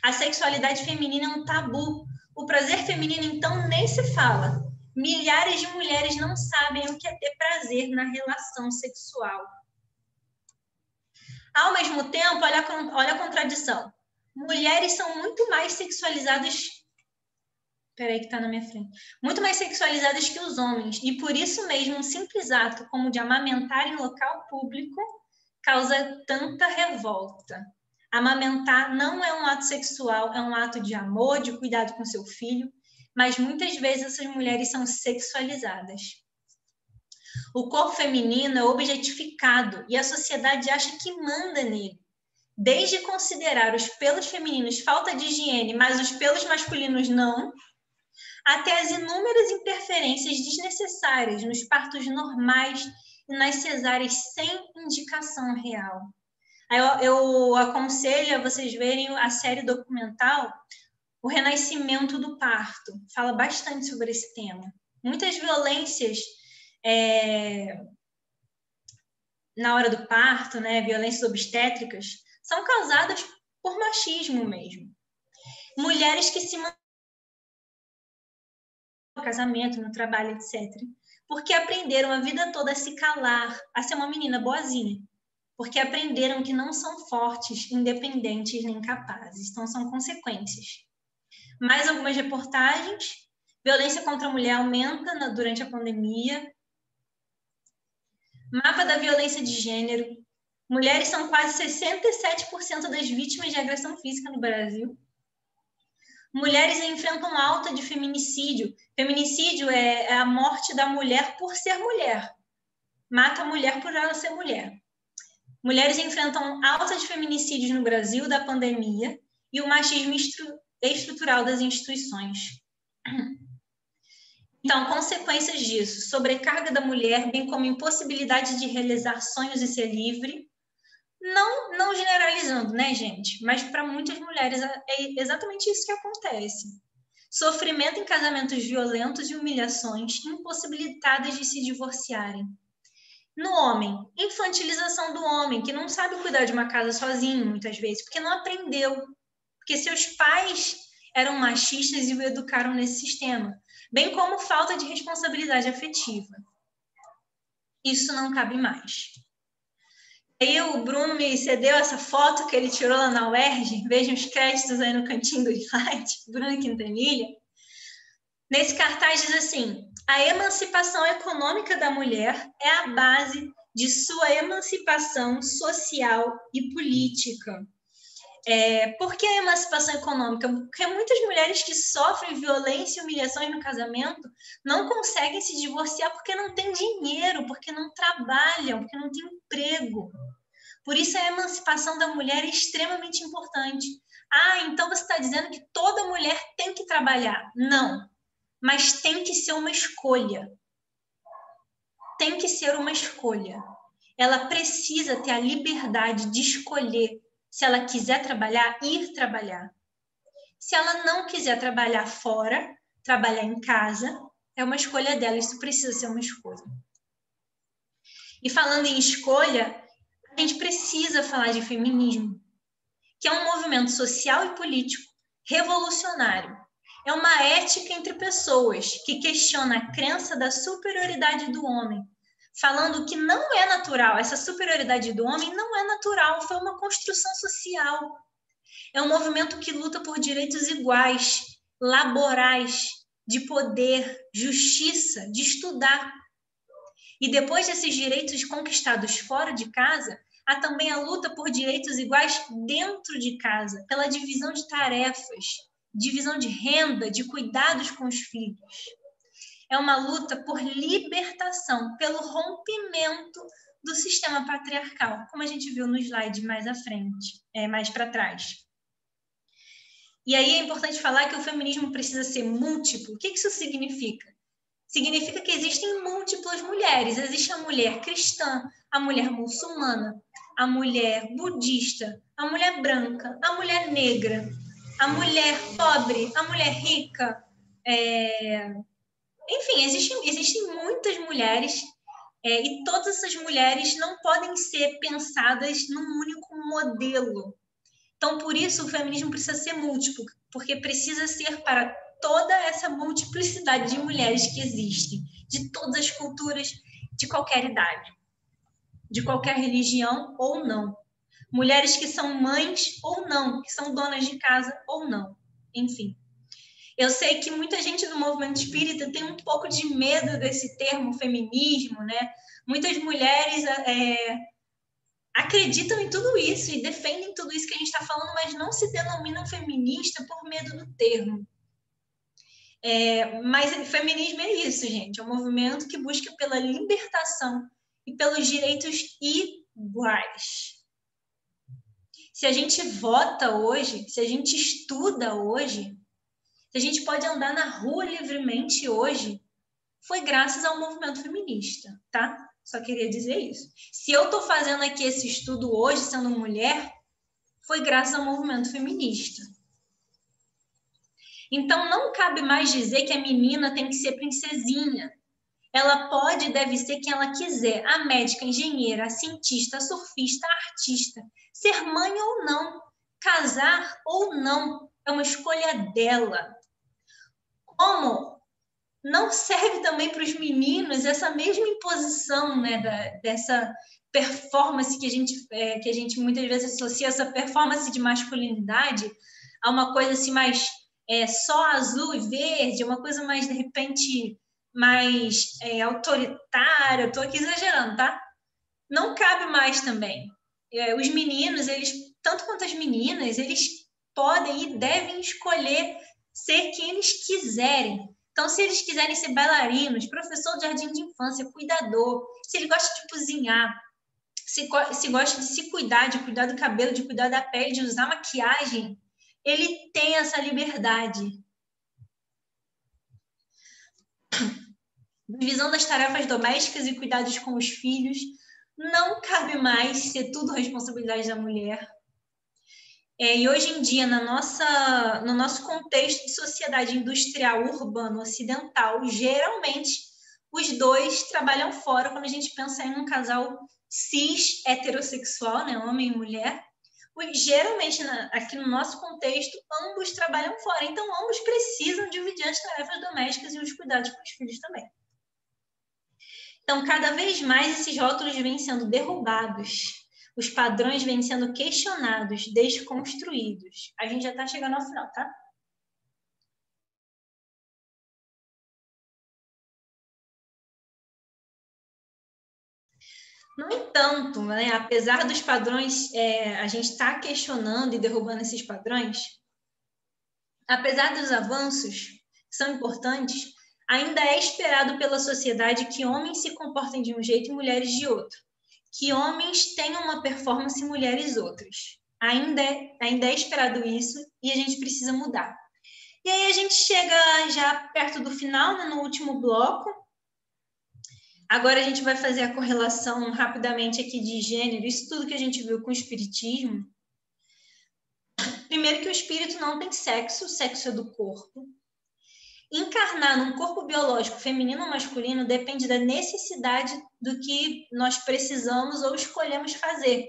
A sexualidade feminina é um tabu. O prazer feminino, então, nem se fala. Milhares de mulheres não sabem o que é ter prazer na relação sexual. Ao mesmo tempo, olha a contradição. Mulheres são muito mais sexualizadas Peraí que tá na minha frente. Muito mais sexualizadas que os homens. E por isso mesmo, um simples ato como o de amamentar em local público causa tanta revolta. Amamentar não é um ato sexual, é um ato de amor, de cuidado com seu filho, mas muitas vezes essas mulheres são sexualizadas. O corpo feminino é objetificado e a sociedade acha que manda nele. Desde considerar os pelos femininos falta de higiene, mas os pelos masculinos não, até as inúmeras interferências desnecessárias nos partos normais e nas cesáreas sem indicação real. Eu aconselho a vocês verem a série documental O Renascimento do Parto. Fala bastante sobre esse tema. Muitas violências na hora do parto, né, violências obstétricas, são causadas por machismo mesmo. Mulheres que se mantêm no casamento, no trabalho, etc., porque aprenderam a vida toda a se calar, a ser uma menina boazinha, porque aprenderam que não são fortes, independentes nem capazes. Então, são consequências. Mais algumas reportagens. Violência contra a mulher aumenta durante a pandemia. Mapa da violência de gênero. Mulheres são quase 67% das vítimas de agressão física no Brasil. Mulheres enfrentam alta de feminicídio. Feminicídio é a morte da mulher por ser mulher. Mata a mulher por ela ser mulher. Mulheres enfrentam alta de feminicídios no Brasil da pandemia e o machismo estrutural das instituições. Então, consequências disso: sobrecarga da mulher, bem como impossibilidade de realizar sonhos e ser livre. Não generalizando, né, gente? Mas para muitas mulheres é exatamente isso que acontece. Sofrimento em casamentos violentos e humilhações, impossibilitadas de se divorciarem. No homem, infantilização do homem, que não sabe cuidar de uma casa sozinho, muitas vezes, porque não aprendeu. Porque seus pais eram machistas e o educaram nesse sistema. Bem como falta de responsabilidade afetiva. Isso não cabe mais. Aí o Bruno me cedeu essa foto que ele tirou lá na UERJ, vejam os créditos aí no cantinho do slide, Bruno Quintanilha. Nesse cartaz diz assim: a emancipação econômica da mulher é a base de sua emancipação social e política. Por que a emancipação econômica? Porque muitas mulheres que sofrem violência e humilhações no casamento não conseguem se divorciar porque não têm dinheiro, porque não trabalham, porque não têm emprego. Por isso a emancipação da mulher é extremamente importante. Então você está dizendo que toda mulher tem que trabalhar. Não, mas tem que ser uma escolha. Tem que ser uma escolha. Ela precisa ter a liberdade de escolher. Se ela quiser trabalhar, ir trabalhar. Se ela não quiser trabalhar fora, trabalhar em casa, é uma escolha dela. Isso precisa ser uma escolha. E falando em escolha, a gente precisa falar de feminismo, que é um movimento social e político revolucionário. É uma ética entre pessoas que questiona a crença da superioridade do homem, falando que não é natural, essa superioridade do homem não é natural, foi uma construção social. É um movimento que luta por direitos iguais, laborais, de poder, justiça, de estudar. E depois desses direitos conquistados fora de casa, há também a luta por direitos iguais dentro de casa, pela divisão de tarefas, divisão de renda, de cuidados com os filhos. É uma luta por libertação, pelo rompimento do sistema patriarcal, como a gente viu no slide mais à frente, mais para trás. E aí é importante falar que o feminismo precisa ser múltiplo. O que isso significa? Significa que existem múltiplas mulheres. Existe a mulher cristã, a mulher muçulmana, a mulher budista, a mulher branca, a mulher negra, a mulher pobre, a mulher rica. Enfim, existem muitas mulheres e todas essas mulheres não podem ser pensadas num único modelo. Então, por isso, o feminismo precisa ser múltiplo, porque precisa ser para toda essa multiplicidade de mulheres que existem, de todas as culturas, de qualquer idade, de qualquer religião ou não. Mulheres que são mães ou não, que são donas de casa ou não, enfim. Eu sei que muita gente do movimento espírita tem um pouco de medo desse termo feminismo, né? Muitas mulheres acreditam em tudo isso e defendem tudo isso que a gente está falando, mas não se denominam feminista por medo do termo. Mas o feminismo é isso, gente. É um movimento que busca pela libertação e pelos direitos iguais. Se a gente vota hoje, se a gente estuda hoje, se a gente pode andar na rua livremente hoje, foi graças ao movimento feminista, tá? Só queria dizer isso. Se eu estou fazendo aqui esse estudo hoje, sendo mulher, foi graças ao movimento feminista. Então, não cabe mais dizer que a menina tem que ser princesinha. Ela pode e deve ser quem ela quiser. A médica, a engenheira, a cientista, a surfista, a artista. Ser mãe ou não. Casar ou não. É uma escolha dela. Como não serve também para os meninos essa mesma imposição, né, dessa performance que a gente muitas vezes associa essa performance de masculinidade a uma coisa assim mais só azul e verde, uma coisa mais, de repente, mais autoritária. Estou aqui exagerando, tá? Não cabe mais também. Os meninos, eles, tanto quanto as meninas, eles podem e devem escolher ser quem eles quiserem. Então, se eles quiserem ser bailarinos, professor de jardim de infância, cuidador, se ele gosta de cozinhar, se gosta de se cuidar, de cuidar do cabelo, de cuidar da pele, de usar maquiagem, ele tem essa liberdade. Divisão das tarefas domésticas e cuidados com os filhos, não cabe mais ser tudo responsabilidade da mulher. E hoje em dia, no nosso contexto de sociedade industrial, urbano, ocidental, geralmente os dois trabalham fora quando a gente pensa em um casal cis heterossexual, né, homem e mulher. Geralmente, aqui no nosso contexto, ambos trabalham fora, então ambos precisam dividir as tarefas domésticas e os cuidados com os filhos também. Então, cada vez mais esses rótulos vêm sendo derrubados. Os padrões vêm sendo questionados, desconstruídos. A gente já está chegando ao final, tá? No entanto, né, apesar dos padrões, a gente está questionando e derrubando esses padrões, apesar dos avanços que são importantes, ainda é esperado pela sociedade que homens se comportem de um jeito e mulheres de outro. Que homens tenham uma performance e mulheres outras. Ainda é esperado isso e a gente precisa mudar. E aí a gente chega já perto do final, né, no último bloco. Agora a gente vai fazer a correlação rapidamente aqui de gênero, isso tudo que a gente viu com o espiritismo. Primeiro que o espírito não tem sexo, o sexo é do corpo. Encarnar num corpo biológico feminino ou masculino depende da necessidade do que nós precisamos ou escolhemos fazer,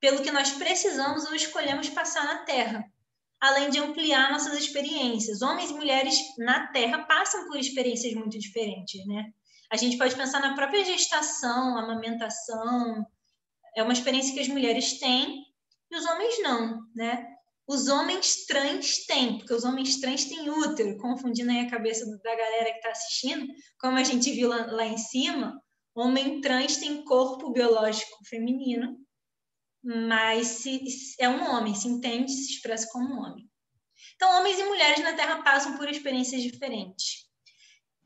pelo que nós precisamos ou escolhemos passar na Terra, além de ampliar nossas experiências. Homens e mulheres na Terra passam por experiências muito diferentes, né? A gente pode pensar na própria gestação, amamentação, é uma experiência que as mulheres têm e os homens não, né? Os homens trans têm, porque os homens trans têm útero, confundindo aí a cabeça da galera que está assistindo, como a gente viu lá em cima, homem trans tem corpo biológico feminino, mas é um homem, se entende, se expressa como um homem. Então, homens e mulheres na Terra passam por experiências diferentes.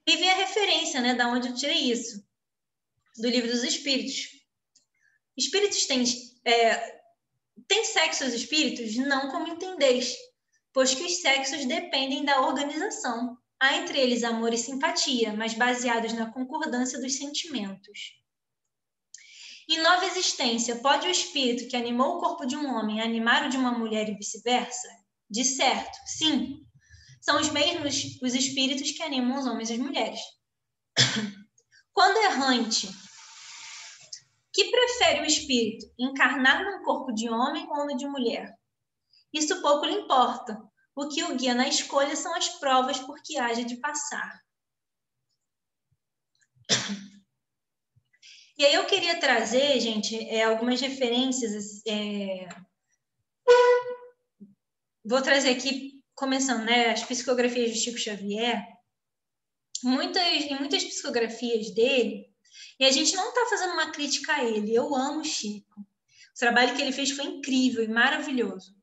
E vem a referência, né, da onde eu tirei isso, do Livro dos Espíritos. Espíritos têm sexo os espíritos? Não como entendeis, pois que os sexos dependem da organização. Há entre eles amor e simpatia, mas baseados na concordância dos sentimentos. Em nova existência, pode o espírito que animou o corpo de um homem animar o de uma mulher e vice-versa? De certo, sim. São os mesmos os espíritos que animam os homens e as mulheres. Quando errante, que prefere o espírito? Encarnar num corpo de homem ou no de mulher? Isso pouco lhe importa. O que o guia na escolha são as provas por que haja de passar. E aí eu queria trazer, gente, algumas referências. Vou trazer aqui começando, né, as psicografias de Chico Xavier, em muitas psicografias dele, e a gente não está fazendo uma crítica a ele, eu amo o Chico. O trabalho que ele fez foi incrível e maravilhoso.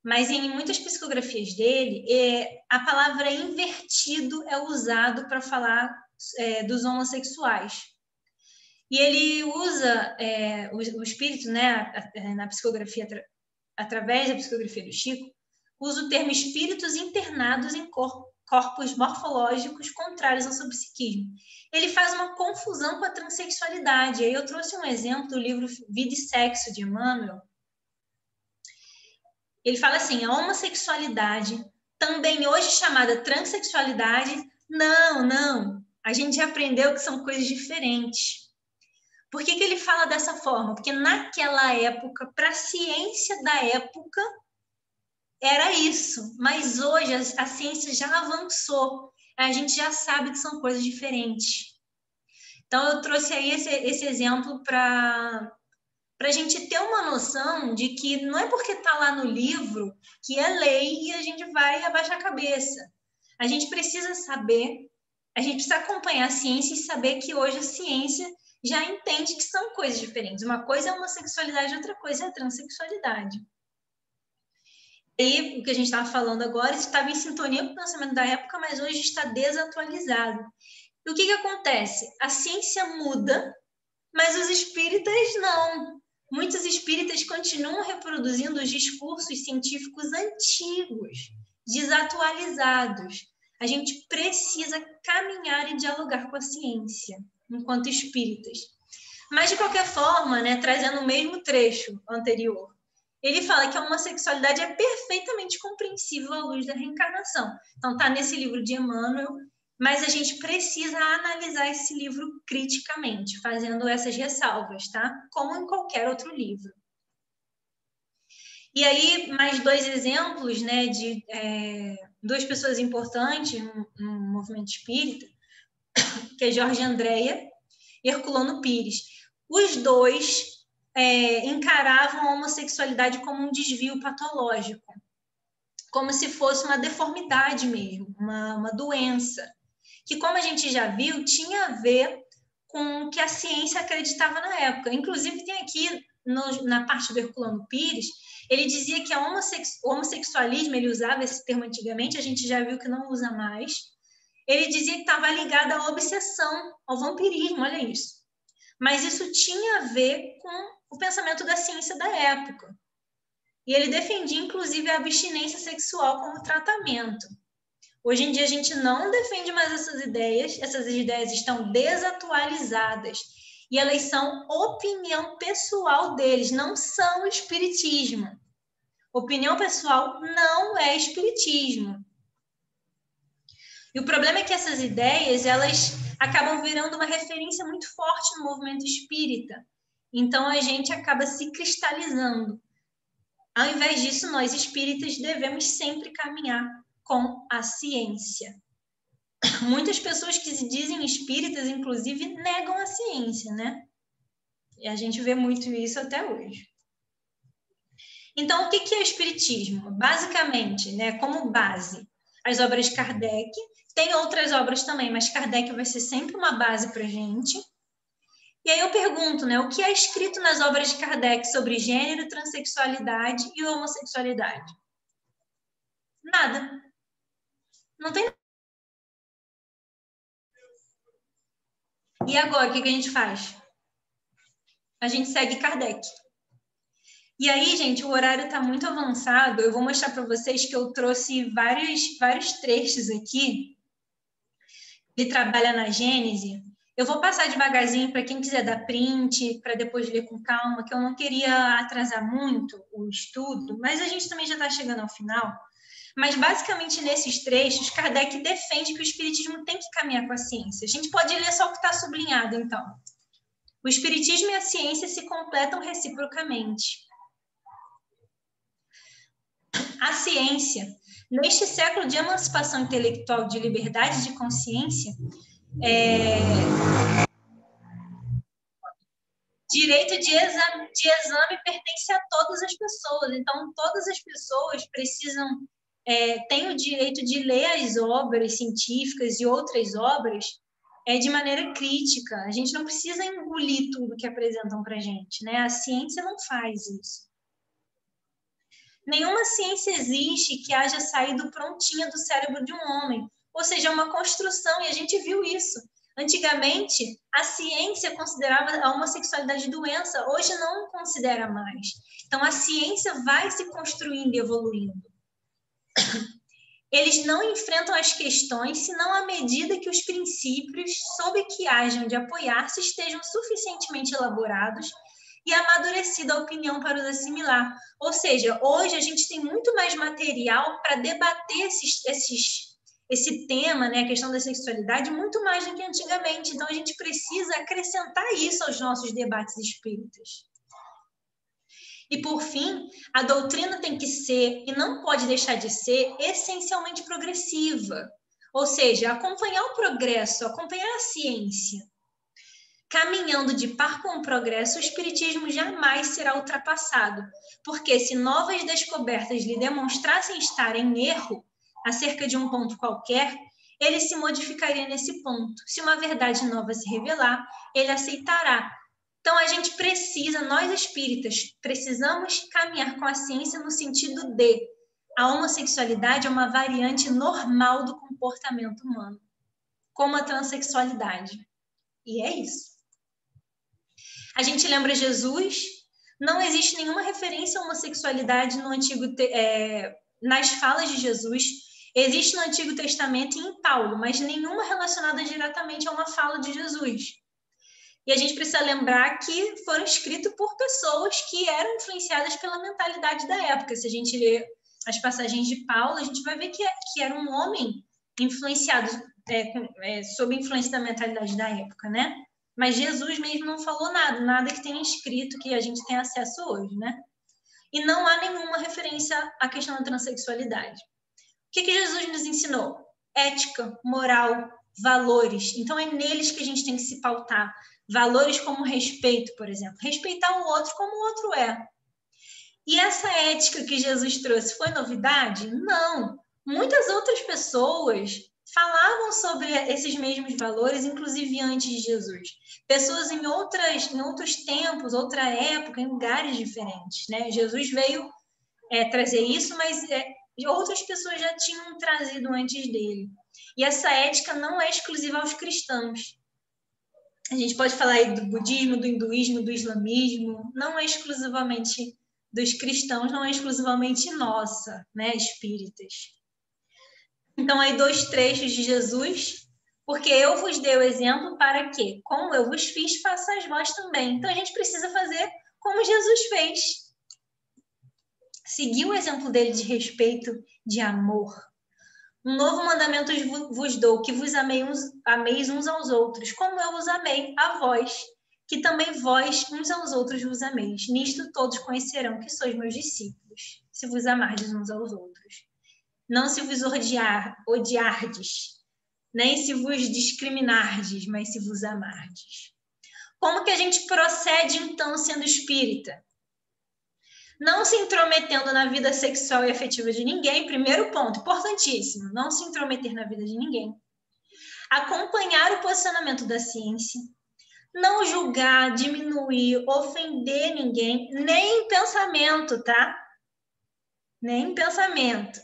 Mas em muitas psicografias dele, a palavra invertido é usado para falar dos homossexuais. E ele usa o espírito, né, na psicografia, através da psicografia do Chico, usa o termo espíritos internados em corpos morfológicos contrários ao seu psiquismo. Ele faz uma confusão com a transexualidade. Aí eu trouxe um exemplo do livro Vida e Sexo, de Emmanuel. Ele fala assim, a homossexualidade, também hoje chamada transexualidade, não. A gente já aprendeu que são coisas diferentes. Por que ele fala dessa forma? Porque naquela época, para a ciência da época, era isso. Mas hoje a ciência já avançou. A gente já sabe que são coisas diferentes. Então, eu trouxe aí esse exemplo para a gente ter uma noção de que não é porque está lá no livro que é lei e a gente vai abaixar a cabeça. A gente precisa saber, a gente precisa acompanhar a ciência e saber que hoje a ciência já entende que são coisas diferentes. Uma coisa é a homossexualidade, outra coisa é a transexualidade. E aí, o que a gente estava falando agora estava em sintonia com o pensamento da época, mas hoje está desatualizado. E o que acontece? A ciência muda, mas os espíritas não. Muitos espíritas continuam reproduzindo os discursos científicos antigos, desatualizados. A gente precisa caminhar e dialogar com a ciência, enquanto espíritas. Mas, de qualquer forma, né, trazendo o mesmo trecho anterior, ele fala que a homossexualidade é perfeitamente compreensível à luz da reencarnação. Então, está nesse livro de Emmanuel, mas a gente precisa analisar esse livro criticamente, fazendo essas ressalvas, tá? Como em qualquer outro livro. E aí, mais dois exemplos, né, de duas pessoas importantes no movimento espírita, que é Jorge Andréa e Herculano Pires. Os dois encaravam a homossexualidade como um desvio patológico, como se fosse uma deformidade mesmo, uma doença, que, como a gente já viu, tinha a ver com o que a ciência acreditava na época. Inclusive, tem aqui, na parte do Herculano Pires, ele dizia que o homossexualismo, ele usava esse termo antigamente, a gente já viu que não usa mais. Ele dizia que estava ligado à obsessão, ao vampirismo, olha isso. Mas isso tinha a ver com o pensamento da ciência da época. E ele defendia, inclusive, a abstinência sexual como tratamento. Hoje em dia, a gente não defende mais essas ideias estão desatualizadas, e elas são opinião pessoal deles, não são espiritismo. Opinião pessoal não é espiritismo. E o problema é que essas ideias, elas acabam virando uma referência muito forte no movimento espírita. Então, a gente acaba se cristalizando. Ao invés disso, nós espíritas devemos sempre caminhar com a ciência. Muitas pessoas que se dizem espíritas, inclusive, negam a ciência, né? E a gente vê muito isso até hoje. Então, o que é o espiritismo? Basicamente, né, como base, as obras de Kardec. Tem outras obras também, mas Kardec vai ser sempre uma base para a gente. E aí eu pergunto, né, o que é escrito nas obras de Kardec sobre gênero, transexualidade e homossexualidade? Nada. Não tem. E agora, o que a gente faz? A gente segue Kardec. E aí, gente, o horário está muito avançado. Eu vou mostrar para vocês que eu trouxe vários trechos aqui. Ele trabalha na Gênese. Eu vou passar devagarzinho para quem quiser dar print, para depois ler com calma, que eu não queria atrasar muito o estudo, mas a gente também já está chegando ao final. Mas, basicamente, nesses trechos, Kardec defende que o espiritismo tem que caminhar com a ciência. A gente pode ler só o que está sublinhado, então. O espiritismo e a ciência se completam reciprocamente. A ciência, neste século de emancipação intelectual, de liberdade de consciência, direito de exame pertence a todas as pessoas. Então, todas as pessoas precisam tem o direito de ler as obras científicas e outras obras de maneira crítica. A gente não precisa engolir tudo que apresentam para a gente, né? A ciência não faz isso. Nenhuma ciência existe que haja saído prontinha do cérebro de um homem, ou seja, é uma construção, e a gente viu isso. Antigamente, a ciência considerava a homossexualidade doença, hoje não considera mais. Então, a ciência vai se construindo e evoluindo. Eles não enfrentam as questões, senão à medida que os princípios sob que hajam de apoiar-se estejam suficientemente elaborados e amadurecida a opinião para os assimilar. Ou seja, hoje a gente tem muito mais material para debater esse tema, né, a questão da sexualidade, muito mais do que antigamente. Então, a gente precisa acrescentar isso aos nossos debates espíritas. E, por fim, a doutrina tem que ser, e não pode deixar de ser, essencialmente progressiva. Ou seja, acompanhar o progresso, acompanhar a ciência. Caminhando de par com o progresso, o espiritismo jamais será ultrapassado, porque se novas descobertas lhe demonstrassem estar em erro acerca de um ponto qualquer, ele se modificaria nesse ponto. Se uma verdade nova se revelar, ele aceitará. Então, a gente precisa, nós espíritas, precisamos caminhar com a ciência no sentido de a homossexualidade é uma variante normal do comportamento humano, como a transexualidade. E é isso. A gente lembra Jesus, não existe nenhuma referência à homossexualidade no nas falas de Jesus. Existe no Antigo Testamento e em Paulo, mas nenhuma relacionada diretamente a uma fala de Jesus. E a gente precisa lembrar que foram escritos por pessoas que eram influenciadas pela mentalidade da época. Se a gente ler as passagens de Paulo, a gente vai ver que era um homem influenciado, sob influência da mentalidade da época, né? Mas Jesus mesmo não falou nada que tenha escrito que a gente tem acesso hoje, né? E não há nenhuma referência à questão da transexualidade. O que Jesus nos ensinou? Ética, moral, valores. Então, é neles que a gente tem que se pautar. Valores como respeito, por exemplo. Respeitar o outro como o outro é. E essa ética que Jesus trouxe foi novidade? Não. Muitas outras pessoas falavam sobre esses mesmos valores, inclusive antes de Jesus. Pessoas em outros tempos, outra época, em lugares diferentes, né? Jesus veio trazer isso, mas outras pessoas já tinham trazido antes dele. E essa ética não é exclusiva aos cristãos. A gente pode falar aí do budismo, do hinduísmo, do islamismo, não é exclusivamente dos cristãos, não é exclusivamente nossa, né, espíritas. Então, aí 2 trechos de Jesus, porque eu vos dei o exemplo para que, como eu vos fiz, façais vós também. Então, a gente precisa fazer como Jesus fez. Seguir o exemplo dele de respeito, de amor. Um novo mandamento vos dou, que vos ameis uns aos outros, como eu vos amei a vós, que também vós uns aos outros vos ameis. Nisto todos conhecerão que sois meus discípulos, se vos amardes uns aos outros. Não se vos odiardes, nem se vos discriminardes, mas se vos amardes. Como que a gente procede, então, sendo espírita? Não se intrometendo na vida sexual e afetiva de ninguém, primeiro ponto, importantíssimo, não se intrometer na vida de ninguém. Acompanhar o posicionamento da ciência, não julgar, diminuir, ofender ninguém, nem em pensamento, tá? Nem em pensamento.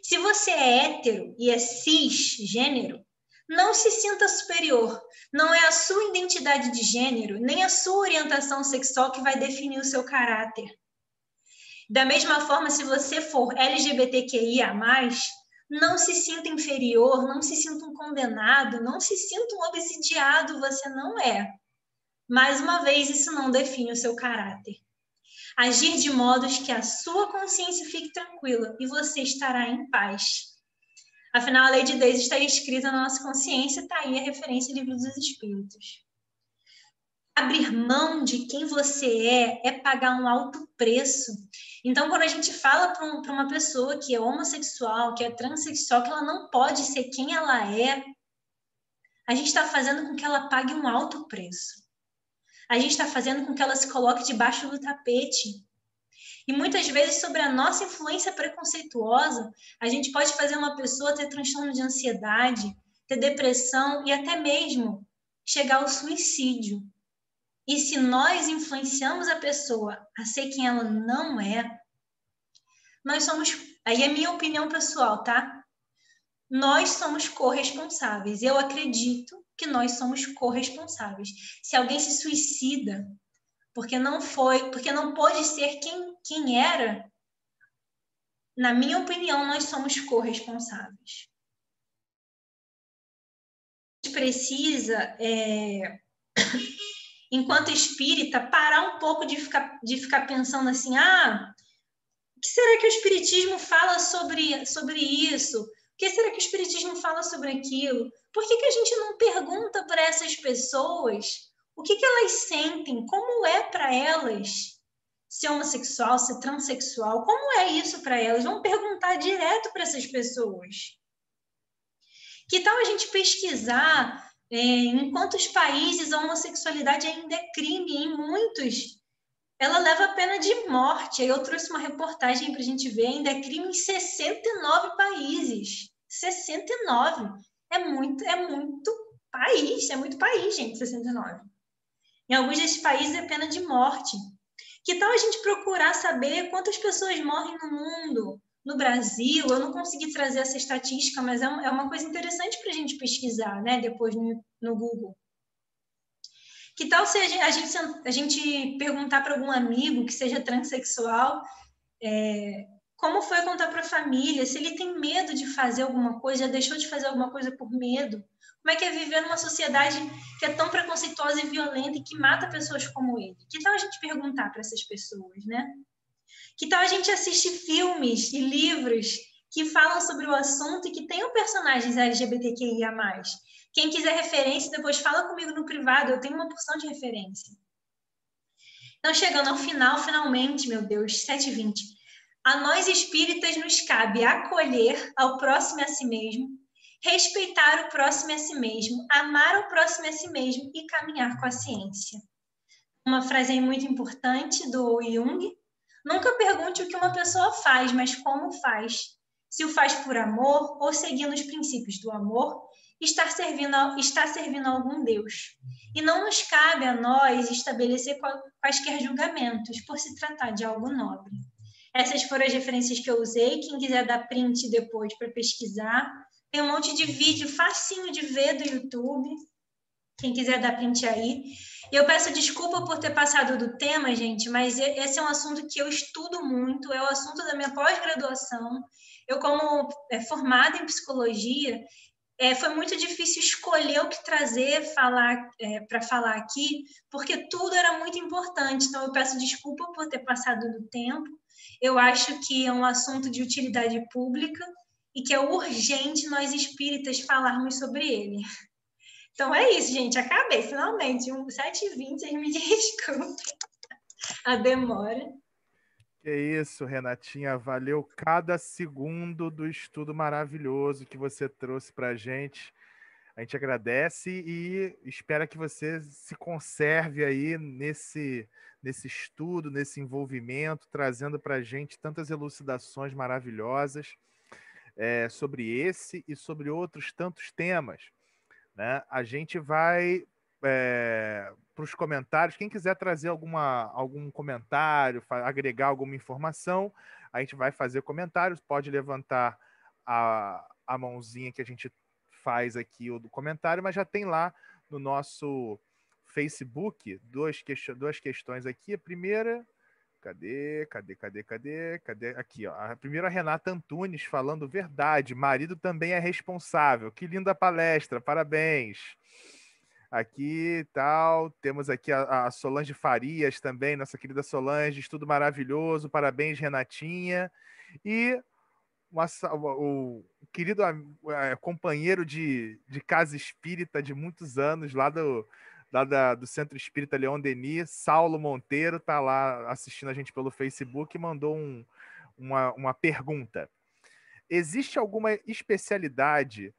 Se você é hétero e é cisgênero, não se sinta superior. Não é a sua identidade de gênero, nem a sua orientação sexual que vai definir o seu caráter. Da mesma forma, se você for LGBTQIA+, não se sinta inferior, não se sinta um condenado, não se sinta um obsidiado, você não é. Mais uma vez, isso não define o seu caráter. Agir de modos que a sua consciência fique tranquila e você estará em paz. Afinal, a lei de Deus está escrita na nossa consciência, está aí a referência do Livro dos Espíritos. Abrir mão de quem você é pagar um alto preço. Então, quando a gente fala para uma pessoa que é homossexual, que é transexual, que ela não pode ser quem ela é, a gente está fazendo com que ela pague um alto preço. A gente está fazendo com que ela se coloque debaixo do tapete. E muitas vezes, sobre a nossa influência preconceituosa, a gente pode fazer uma pessoa ter transtorno de ansiedade, ter depressão e até mesmo chegar ao suicídio. E se nós influenciamos a pessoa a ser quem ela não é, nós somos... Aí é minha opinião pessoal, tá? Nós somos corresponsáveis. Eu acredito que nós somos corresponsáveis. Se alguém se suicida porque não pôde ser quem era, na minha opinião, nós somos corresponsáveis. A gente precisa, enquanto espírita, parar um pouco de ficar pensando assim, o que será que o espiritismo fala sobre isso? O que será que o espiritismo fala sobre aquilo? Por que a gente não pergunta para essas pessoas o que elas sentem? Como é para elas ser homossexual, ser transexual? Como é isso para elas? Vamos perguntar direto para essas pessoas. Que tal a gente pesquisar em quantos países a homossexualidade ainda é crime? Em muitos, ela leva a pena de morte. Aí eu trouxe uma reportagem para a gente ver, ainda é crime em 69 países. 69. É muito país, gente, 69. Em alguns desses países é pena de morte. Que tal a gente procurar saber quantas pessoas morrem no mundo, no Brasil? Eu não consegui trazer essa estatística, mas é uma coisa interessante para a gente pesquisar, né? Depois no Google. Que tal se a gente perguntar para algum amigo que seja transexual como foi contar para a família, se ele tem medo de fazer alguma coisa, já deixou de fazer alguma coisa por medo? Como é que é viver numa sociedade que é tão preconceituosa e violenta e que mata pessoas como ele? Que tal a gente perguntar para essas pessoas, né? Que tal a gente assistir filmes e livros que falam sobre o assunto e que tenham personagens LGBTQIA+. Quem quiser referência, depois fala comigo no privado, eu tenho uma porção de referência. Então, chegando ao final, finalmente, meu Deus, 7h20. A nós espíritas nos cabe acolher ao próximo a si mesmo, respeitar o próximo a si mesmo, amar o próximo a si mesmo e caminhar com a ciência. Uma frase muito importante do Jung: nunca pergunte o que uma pessoa faz, mas como faz. Se o faz por amor ou seguindo os princípios do amor, está servindo a algum Deus. E não nos cabe a nós estabelecer quaisquer julgamentos por se tratar de algo nobre. Essas foram as referências que eu usei. Quem quiser dar print depois para pesquisar. Tem um monte de vídeo facinho de ver do YouTube. Quem quiser dar print aí. E eu peço desculpa por ter passado do tema, gente, mas esse é um assunto que eu estudo muito, é o assunto da minha pós-graduação. Eu, como formada em psicologia, foi muito difícil escolher o que trazer para falar aqui, porque tudo era muito importante. Então, eu peço desculpa por ter passado do tempo. Eu acho que é um assunto de utilidade pública e que é urgente nós espíritas falarmos sobre ele. Então é isso, gente. Acabei, finalmente. 7h20, vocês me desculpem a demora. Que isso, Renatinha. Valeu cada segundo do estudo maravilhoso que você trouxe para a gente. A gente agradece e espera que você se conserve aí nesse estudo, nesse envolvimento, trazendo para a gente tantas elucidações maravilhosas sobre esse e sobre outros tantos temas, né? A gente vai para os comentários. Quem quiser trazer algum comentário, agregar alguma informação, a gente vai fazer comentários. Pode levantar a mãozinha que a gente faz aqui o do comentário, mas já tem lá no nosso Facebook duas questões aqui. A primeira, cadê? Aqui, ó. A primeira, a Renata Antunes falando verdade. Marido também é responsável. Que linda palestra, parabéns. Aqui tal, temos aqui a Solange Farias também, nossa querida Solange, estudo maravilhoso, parabéns, Renatinha. E o querido companheiro de casa espírita de muitos anos, lá do Centro Espírita Leon Denis, Saulo Monteiro, está lá assistindo a gente pelo Facebook e mandou uma pergunta. Existe alguma especialidade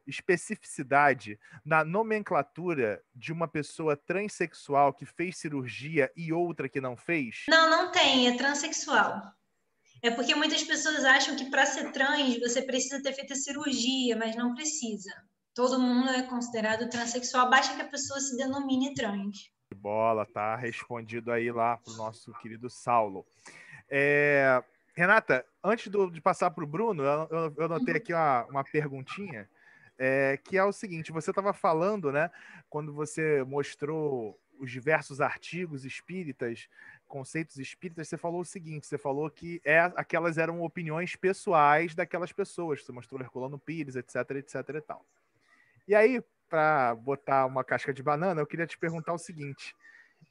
especificidade na nomenclatura de uma pessoa transexual que fez cirurgia e outra que não fez? Não, não tem, é transexual. É porque muitas pessoas acham que para ser trans você precisa ter feito a cirurgia, mas não precisa. Todo mundo é considerado transexual, basta que a pessoa se denomine trans. Bola, tá respondido aí lá pro nosso querido Saulo. Renata, antes de passar para o Bruno, eu anotei aqui uma perguntinha, que é o seguinte: você estava falando, né, quando você mostrou os diversos artigos espíritas, conceitos espíritas, você falou o seguinte: você falou que aquelas eram opiniões pessoais daquelas pessoas, você mostrou Herculano Pires, etc, etc e tal. E aí, para botar uma casca de banana, eu queria te perguntar o seguinte: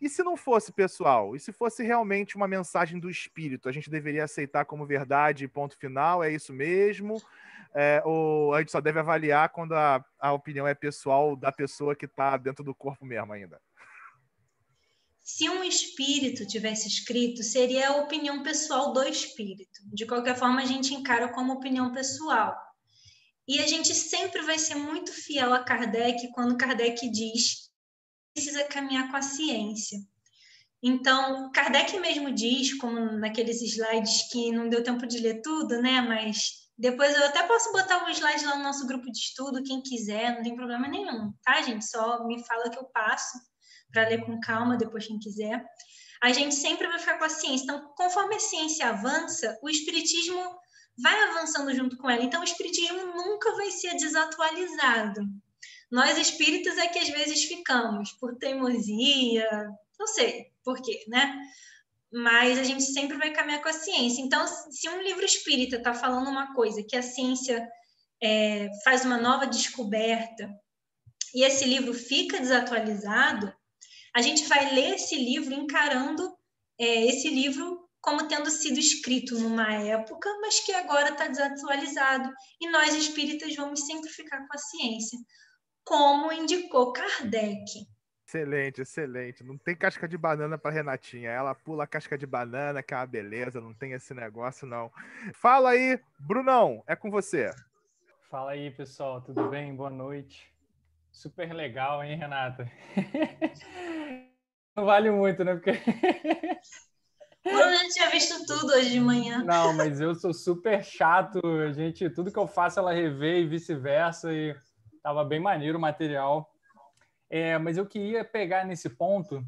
e se não fosse pessoal? E se fosse realmente uma mensagem do espírito? A gente deveria aceitar como verdade, ponto final? É isso mesmo? Ou a gente só deve avaliar quando a opinião é pessoal da pessoa que está dentro do corpo mesmo ainda? Se um espírito tivesse escrito, seria a opinião pessoal do espírito. De qualquer forma, a gente encara como opinião pessoal. E a gente sempre vai ser muito fiel a Kardec quando Kardec diz que precisa caminhar com a ciência. Então, Kardec mesmo diz, como naqueles slides que não deu tempo de ler tudo, né? Mas depois eu até posso botar um slide lá no nosso grupo de estudo, quem quiser, não tem problema nenhum, tá, gente? Só me fala que eu passo para ler com calma, depois quem quiser. A gente sempre vai ficar com a ciência. Então, conforme a ciência avança, o espiritismo vai avançando junto com ela. Então, o espiritismo nunca vai ser desatualizado. Nós espíritas é que às vezes ficamos por teimosia, não sei por quê, né? Mas a gente sempre vai caminhar com a ciência. Então, se um livro espírita está falando uma coisa que a ciência faz uma nova descoberta e esse livro fica desatualizado, a gente vai ler esse livro encarando esse livro como tendo sido escrito numa época, mas que agora está desatualizado. E nós espíritas vamos sempre ficar com a ciência, como indicou Kardec. Excelente, excelente. Não tem casca de banana para Renatinha. Ela pula a casca de banana, que é uma beleza. Não tem esse negócio, não. Fala aí, Brunão. É com você. Fala aí, pessoal. Tudo bem? Boa noite. Super legal, hein, Renata? Não vale muito, né? Porque... Eu já tinha visto tudo hoje de manhã. Não, mas eu sou super chato. Tudo que eu faço ela revê e vice-versa. E tava bem maneiro o material. Mas eu queria pegar nesse ponto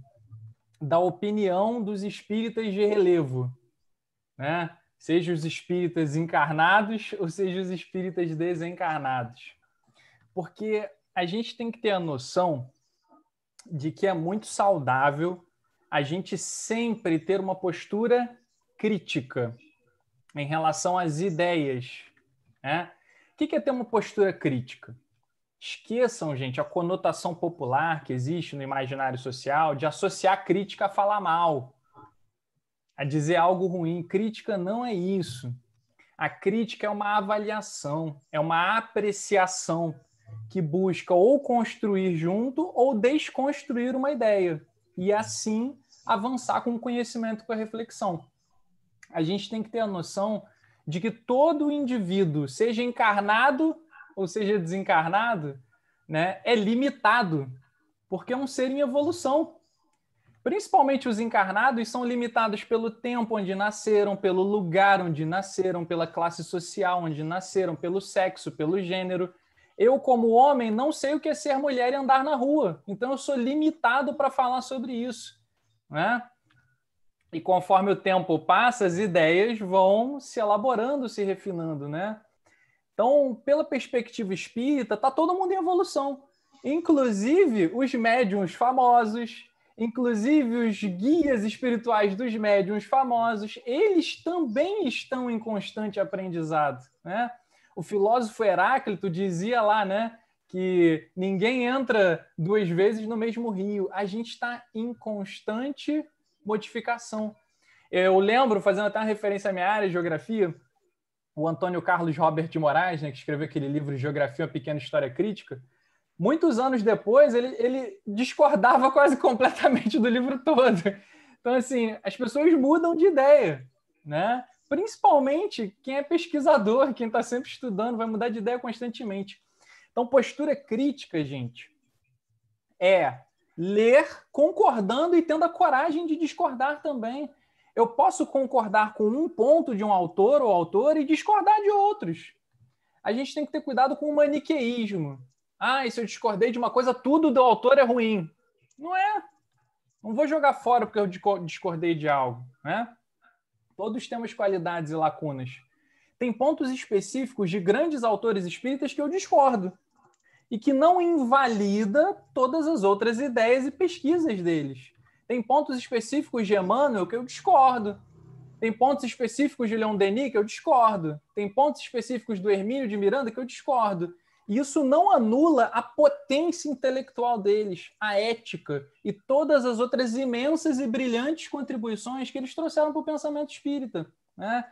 da opinião dos espíritas de relevo, né? Seja os espíritas encarnados ou seja os espíritas desencarnados. Porque a gente tem que ter a noção de que é muito saudável a gente sempre ter uma postura crítica em relação às ideias, né? O que é ter uma postura crítica? Esqueçam, gente, a conotação popular que existe no imaginário social de associar crítica a falar mal, a dizer algo ruim. Crítica não é isso. A crítica é uma avaliação, é uma apreciação que busca ou construir junto ou desconstruir uma ideia e, assim, avançar com o conhecimento, com a reflexão. A gente tem que ter a noção de que todo indivíduo, seja encarnado ou seja desencarnado, né, é limitado, porque é um ser em evolução. Principalmente os encarnados são limitados pelo tempo onde nasceram, pelo lugar onde nasceram, pela classe social onde nasceram, pelo sexo, pelo gênero. Eu, como homem, não sei o que é ser mulher e andar na rua, então eu sou limitado para falar sobre isso, né? E conforme o tempo passa, as ideias vão se elaborando, se refinando, né? Então, pela perspectiva espírita, está todo mundo em evolução. Inclusive os médiuns famosos, inclusive os guias espirituais dos médiuns famosos, eles também estão em constante aprendizado, né? O filósofo Heráclito dizia lá, né, que ninguém entra duas vezes no mesmo rio. A gente está em constante modificação. Eu lembro, fazendo até uma referência à minha área, geografia, o Antônio Carlos Robert de Moraes, né, que escreveu aquele livro Geografia, uma Pequena História Crítica, muitos anos depois ele discordava quase completamente do livro todo. Então, assim, as pessoas mudam de ideia, né? Principalmente quem é pesquisador, quem está sempre estudando, vai mudar de ideia constantemente. Então, postura crítica, gente, é ler concordando e tendo a coragem de discordar também. Eu posso concordar com um ponto de um autor ou autora e discordar de outros. A gente tem que ter cuidado com o maniqueísmo. E se eu discordei de uma coisa, tudo do autor é ruim. Não é. Não vou jogar fora porque eu discordei de algo, né? Todos temos qualidades e lacunas. Tem pontos específicos de grandes autores espíritas que eu discordo e que não invalida todas as outras ideias e pesquisas deles. Tem pontos específicos de Emmanuel que eu discordo. Tem pontos específicos de Leon Denis que eu discordo. Tem pontos específicos do Hermínio de Miranda que eu discordo. E isso não anula a potência intelectual deles, a ética e todas as outras imensas e brilhantes contribuições que eles trouxeram para o pensamento espírita, né?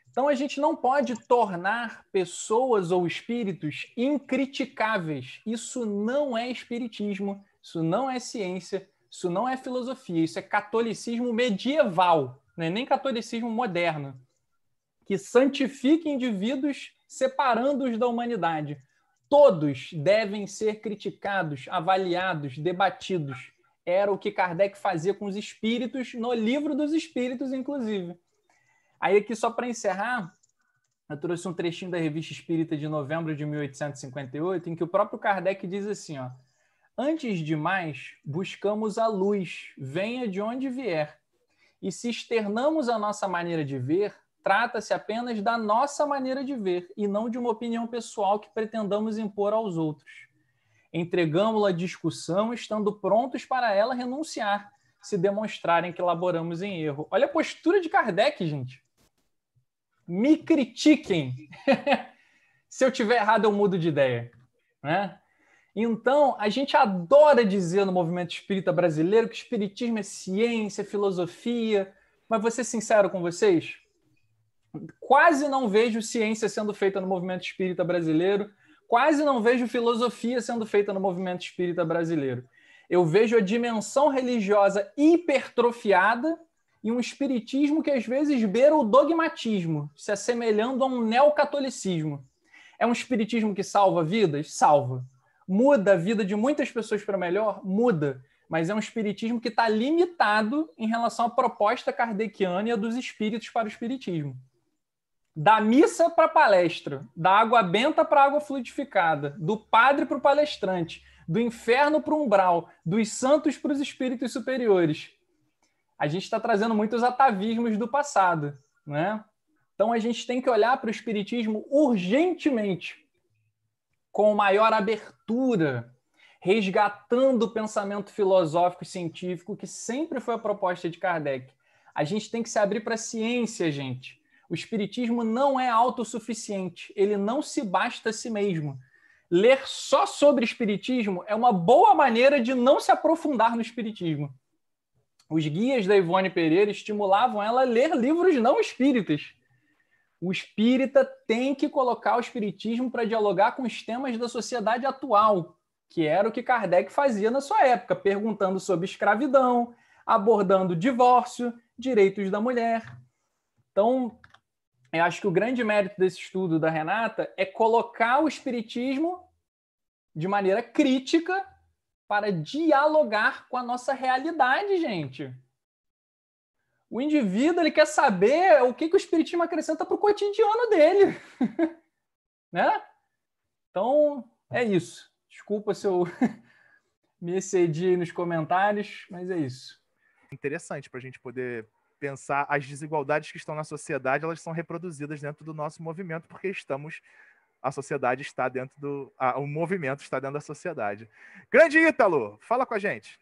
Então, a gente não pode tornar pessoas ou espíritos incriticáveis. Isso não é espiritismo, isso não é ciência, isso não é filosofia, isso é catolicismo medieval, não é nem catolicismo moderno, que santifica indivíduos separando-os da humanidade. Todos devem ser criticados, avaliados, debatidos. Era o que Kardec fazia com os espíritos, no Livro dos Espíritos, inclusive. Aí aqui, só para encerrar, eu trouxe um trechinho da Revista Espírita de novembro de 1858, em que o próprio Kardec diz assim, ó: antes de mais, buscamos a luz, venha de onde vier. E se externamos a nossa maneira de ver, trata-se apenas da nossa maneira de ver, e não de uma opinião pessoal que pretendamos impor aos outros. Entregamo-la à discussão, estando prontos para ela renunciar, se demonstrarem que laboramos em erro. Olha a postura de Kardec, gente. Me critiquem. Se eu tiver errado, eu mudo de ideia, né? Então, a gente adora dizer no movimento espírita brasileiro que espiritismo é ciência, filosofia, mas vou ser sincero com vocês, quase não vejo ciência sendo feita no movimento espírita brasileiro, quase não vejo filosofia sendo feita no movimento espírita brasileiro. Eu vejo a dimensão religiosa hipertrofiada e um espiritismo que às vezes beira o dogmatismo, se assemelhando a um neocatolicismo. É um espiritismo que salva vidas? Salva. Muda a vida de muitas pessoas para melhor? Muda. Mas é um espiritismo que está limitado em relação à proposta kardeciana e a dos espíritos para o espiritismo. Da missa para a palestra, da água benta para a água fluidificada, do padre para o palestrante, do inferno para o umbral, dos santos para os espíritos superiores. A gente está trazendo muitos atavismos do passado, né? Então a gente tem que olhar para o espiritismo urgentemente, com maior abertura, resgatando o pensamento filosófico e científico, que sempre foi a proposta de Kardec. A gente tem que se abrir para a ciência, gente. O espiritismo não é autossuficiente, ele não se basta a si mesmo. Ler só sobre espiritismo é uma boa maneira de não se aprofundar no espiritismo. Os guias da Ivone Pereira estimulavam ela a ler livros não espíritas. O espírita tem que colocar o espiritismo para dialogar com os temas da sociedade atual, que era o que Kardec fazia na sua época, perguntando sobre escravidão, abordando divórcio, direitos da mulher. Então, eu acho que o grande mérito desse estudo da Renata é colocar o espiritismo de maneira crítica para dialogar com a nossa realidade, gente. O indivíduo, ele quer saber o que o espiritismo acrescenta para o cotidiano dele. Né? Então, é isso. Desculpa se eu me excedi nos comentários, mas é isso. Interessante para a gente poder pensar as desigualdades que estão na sociedade, elas são reproduzidas dentro do nosso movimento, porque a sociedade está dentro o movimento está dentro da sociedade. Grande Ítalo, fala com a gente.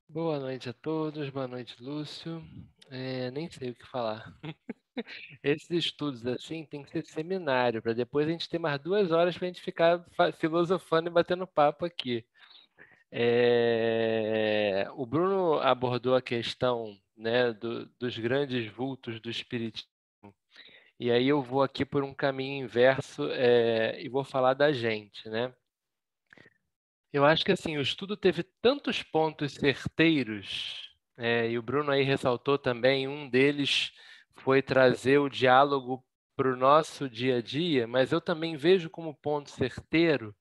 Boa noite a todos, boa noite, Lúcio. Nem sei o que falar. Esses estudos assim tem que ser seminário, para depois a gente ter mais 2 horas para a gente ficar filosofando e batendo papo aqui. O Bruno abordou a questão, né, dos grandes vultos do espiritismo. E aí eu vou aqui por um caminho inverso e vou falar da gente, né? Eu acho que assim, o estudo teve tantos pontos certeiros, e o Bruno aí ressaltou também, um deles foi trazer o diálogo para o nosso dia a dia, mas eu também vejo como ponto certeiro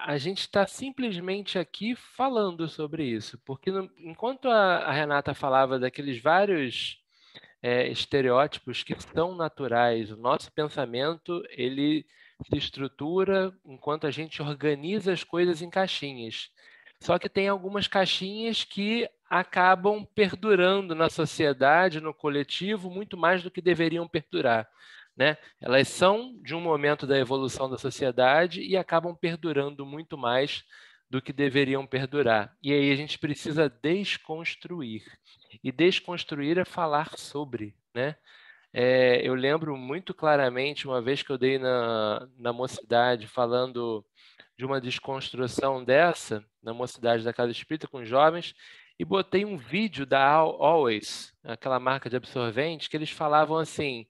A gente está simplesmente aqui falando sobre isso, porque enquanto a Renata falava daqueles vários estereótipos que são naturais, o nosso pensamento ele se estrutura enquanto a gente organiza as coisas em caixinhas. Só que tem algumas caixinhas que acabam perdurando na sociedade, no coletivo, muito mais do que deveriam perdurar, né? Elas são de um momento da evolução da sociedade e acabam perdurando muito mais do que deveriam perdurar. E aí a gente precisa desconstruir. E desconstruir é falar sobre, né? Eu lembro muito claramente uma vez que eu dei na mocidade falando de uma desconstrução dessa, na mocidade da Casa Espírita com jovens, e botei um vídeo da Always, aquela marca de absorvente, que eles falavam assim,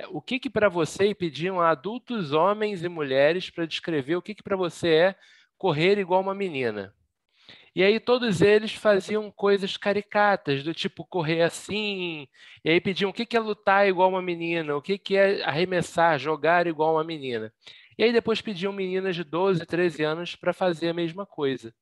o que para você, e pediam a adultos, homens e mulheres para descrever o que para você é correr igual uma menina. E aí todos eles faziam coisas caricatas, do tipo correr assim, e aí pediam o que é lutar igual uma menina, o que é arremessar, jogar igual uma menina. E aí depois pediam meninas de 12, 13 anos para fazer a mesma coisa.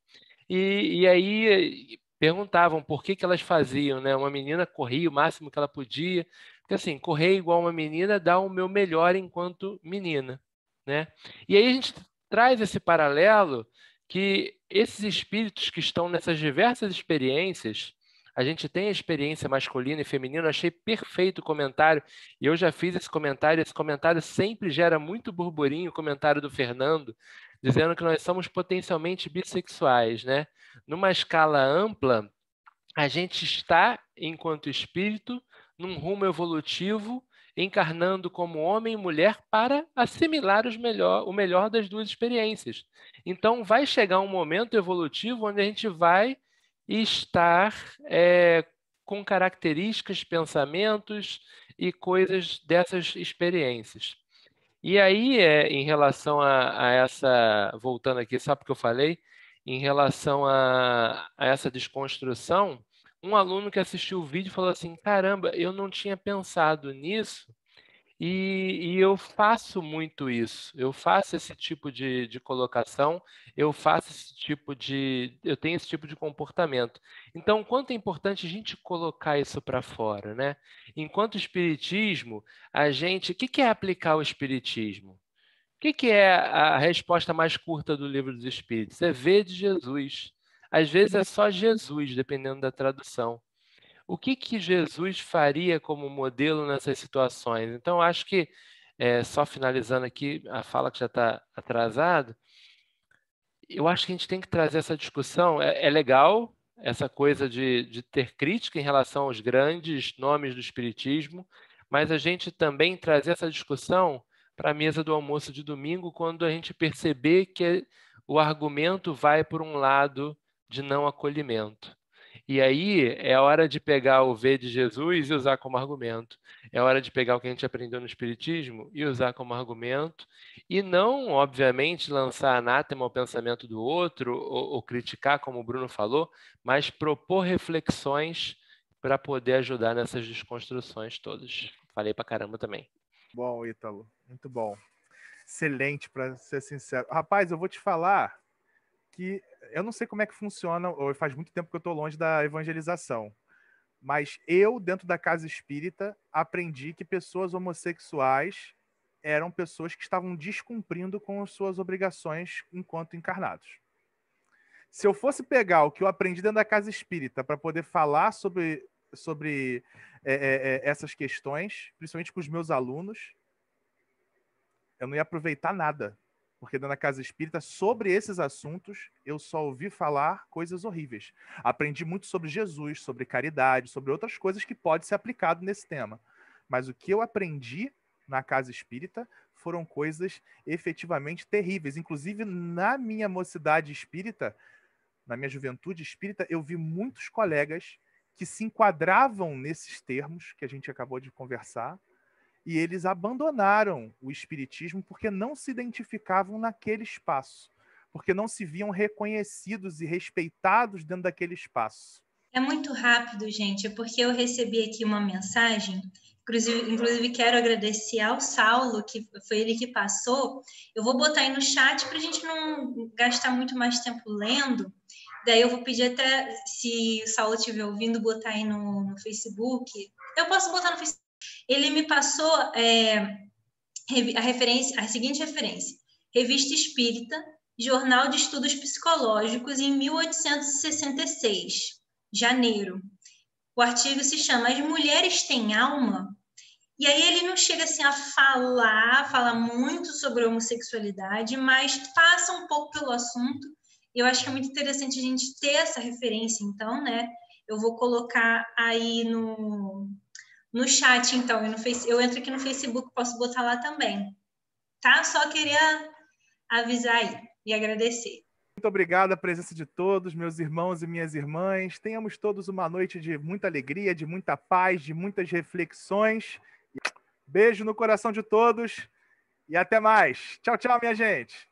E aí perguntavam por que elas faziam, né? Uma menina corria o máximo que ela podia, porque assim, correr igual uma menina dá o meu melhor enquanto menina, né? E aí a gente traz esse paralelo que esses espíritos que estão nessas diversas experiências, a gente tem a experiência masculina e feminina, eu achei perfeito o comentário, e eu já fiz esse comentário sempre gera muito burburinho, o comentário do Fernando, dizendo que nós somos potencialmente bissexuais, né? Numa escala ampla, a gente está, enquanto espírito, num rumo evolutivo, encarnando como homem e mulher para assimilar o melhor das duas experiências. Então, vai chegar um momento evolutivo onde a gente vai estar com características, pensamentos e coisas dessas experiências. E aí, em relação a essa, voltando aqui, só porque eu falei, em relação a essa desconstrução, um aluno que assistiu o vídeo falou assim: caramba, eu não tinha pensado nisso e eu faço muito isso. Eu faço esse tipo de colocação, eu tenho esse tipo de comportamento. Então, quanto é importante a gente colocar isso para fora, né? Enquanto espiritismo, o que é aplicar o espiritismo? O que é a resposta mais curta do Livro dos Espíritos? É ver de Jesus. Às vezes é só Jesus, dependendo da tradução. O que Jesus faria como modelo nessas situações? Então, eu acho que, só finalizando aqui a fala que já está atrasada, eu acho que a gente tem que trazer essa discussão. É legal essa coisa de ter crítica em relação aos grandes nomes do Espiritismo, mas a gente também trazer essa discussão para a mesa do almoço de domingo, quando a gente perceber que o argumento vai por um lado de não acolhimento. E aí é a hora de pegar o V de Jesus e usar como argumento. É hora de pegar o que a gente aprendeu no Espiritismo e usar como argumento. E não, obviamente, lançar anátema ao pensamento do outro ou criticar, como o Bruno falou, mas propor reflexões para poder ajudar nessas desconstruções todas. Falei pra caramba também. Bom, Ítalo, muito bom. Excelente, para ser sincero. Rapaz, eu vou te falar que eu não sei como é que funciona, ou faz muito tempo que eu estou longe da evangelização, mas eu, dentro da casa espírita, aprendi que pessoas homossexuais eram pessoas que estavam descumprindo com as suas obrigações enquanto encarnados. Se eu fosse pegar o que eu aprendi dentro da casa espírita para poder falar sobre essas questões, principalmente com os meus alunos, eu não ia aproveitar nada. Porque dentro da casa espírita, sobre esses assuntos, eu só ouvi falar coisas horríveis. Aprendi muito sobre Jesus, sobre caridade, sobre outras coisas que pode ser aplicado nesse tema. Mas o que eu aprendi na casa espírita foram coisas efetivamente terríveis. Inclusive, na minha mocidade espírita, na minha juventude espírita, eu vi muitos colegas que se enquadravam nesses termos que a gente acabou de conversar, e eles abandonaram o espiritismo porque não se identificavam naquele espaço, porque não se viam reconhecidos e respeitados dentro daquele espaço. É muito rápido, gente, porque eu recebi aqui uma mensagem Inclusive, quero agradecer ao Saulo, que foi ele que passou. Eu vou botar aí no chat para a gente não gastar muito mais tempo lendo. Daí eu vou pedir até, se o Saulo estiver ouvindo, botar aí no Facebook. Eu posso botar no Facebook. Ele me passou a seguinte referência. Revista Espírita, Jornal de Estudos Psicológicos, em 1866, janeiro. O artigo se chama As Mulheres Têm Alma? E aí ele não chega assim a fala muito sobre homossexualidade, mas passa um pouco pelo assunto. Eu acho que é muito interessante a gente ter essa referência, então, né? Eu vou colocar aí no chat, então, eu entro aqui no Facebook, posso botar lá também, tá? Só queria avisar aí e agradecer. Muito obrigado a presença de todos, meus irmãos e minhas irmãs. Tenhamos todos uma noite de muita alegria, de muita paz, de muitas reflexões. Beijo no coração de todos e até mais. Tchau, tchau, minha gente.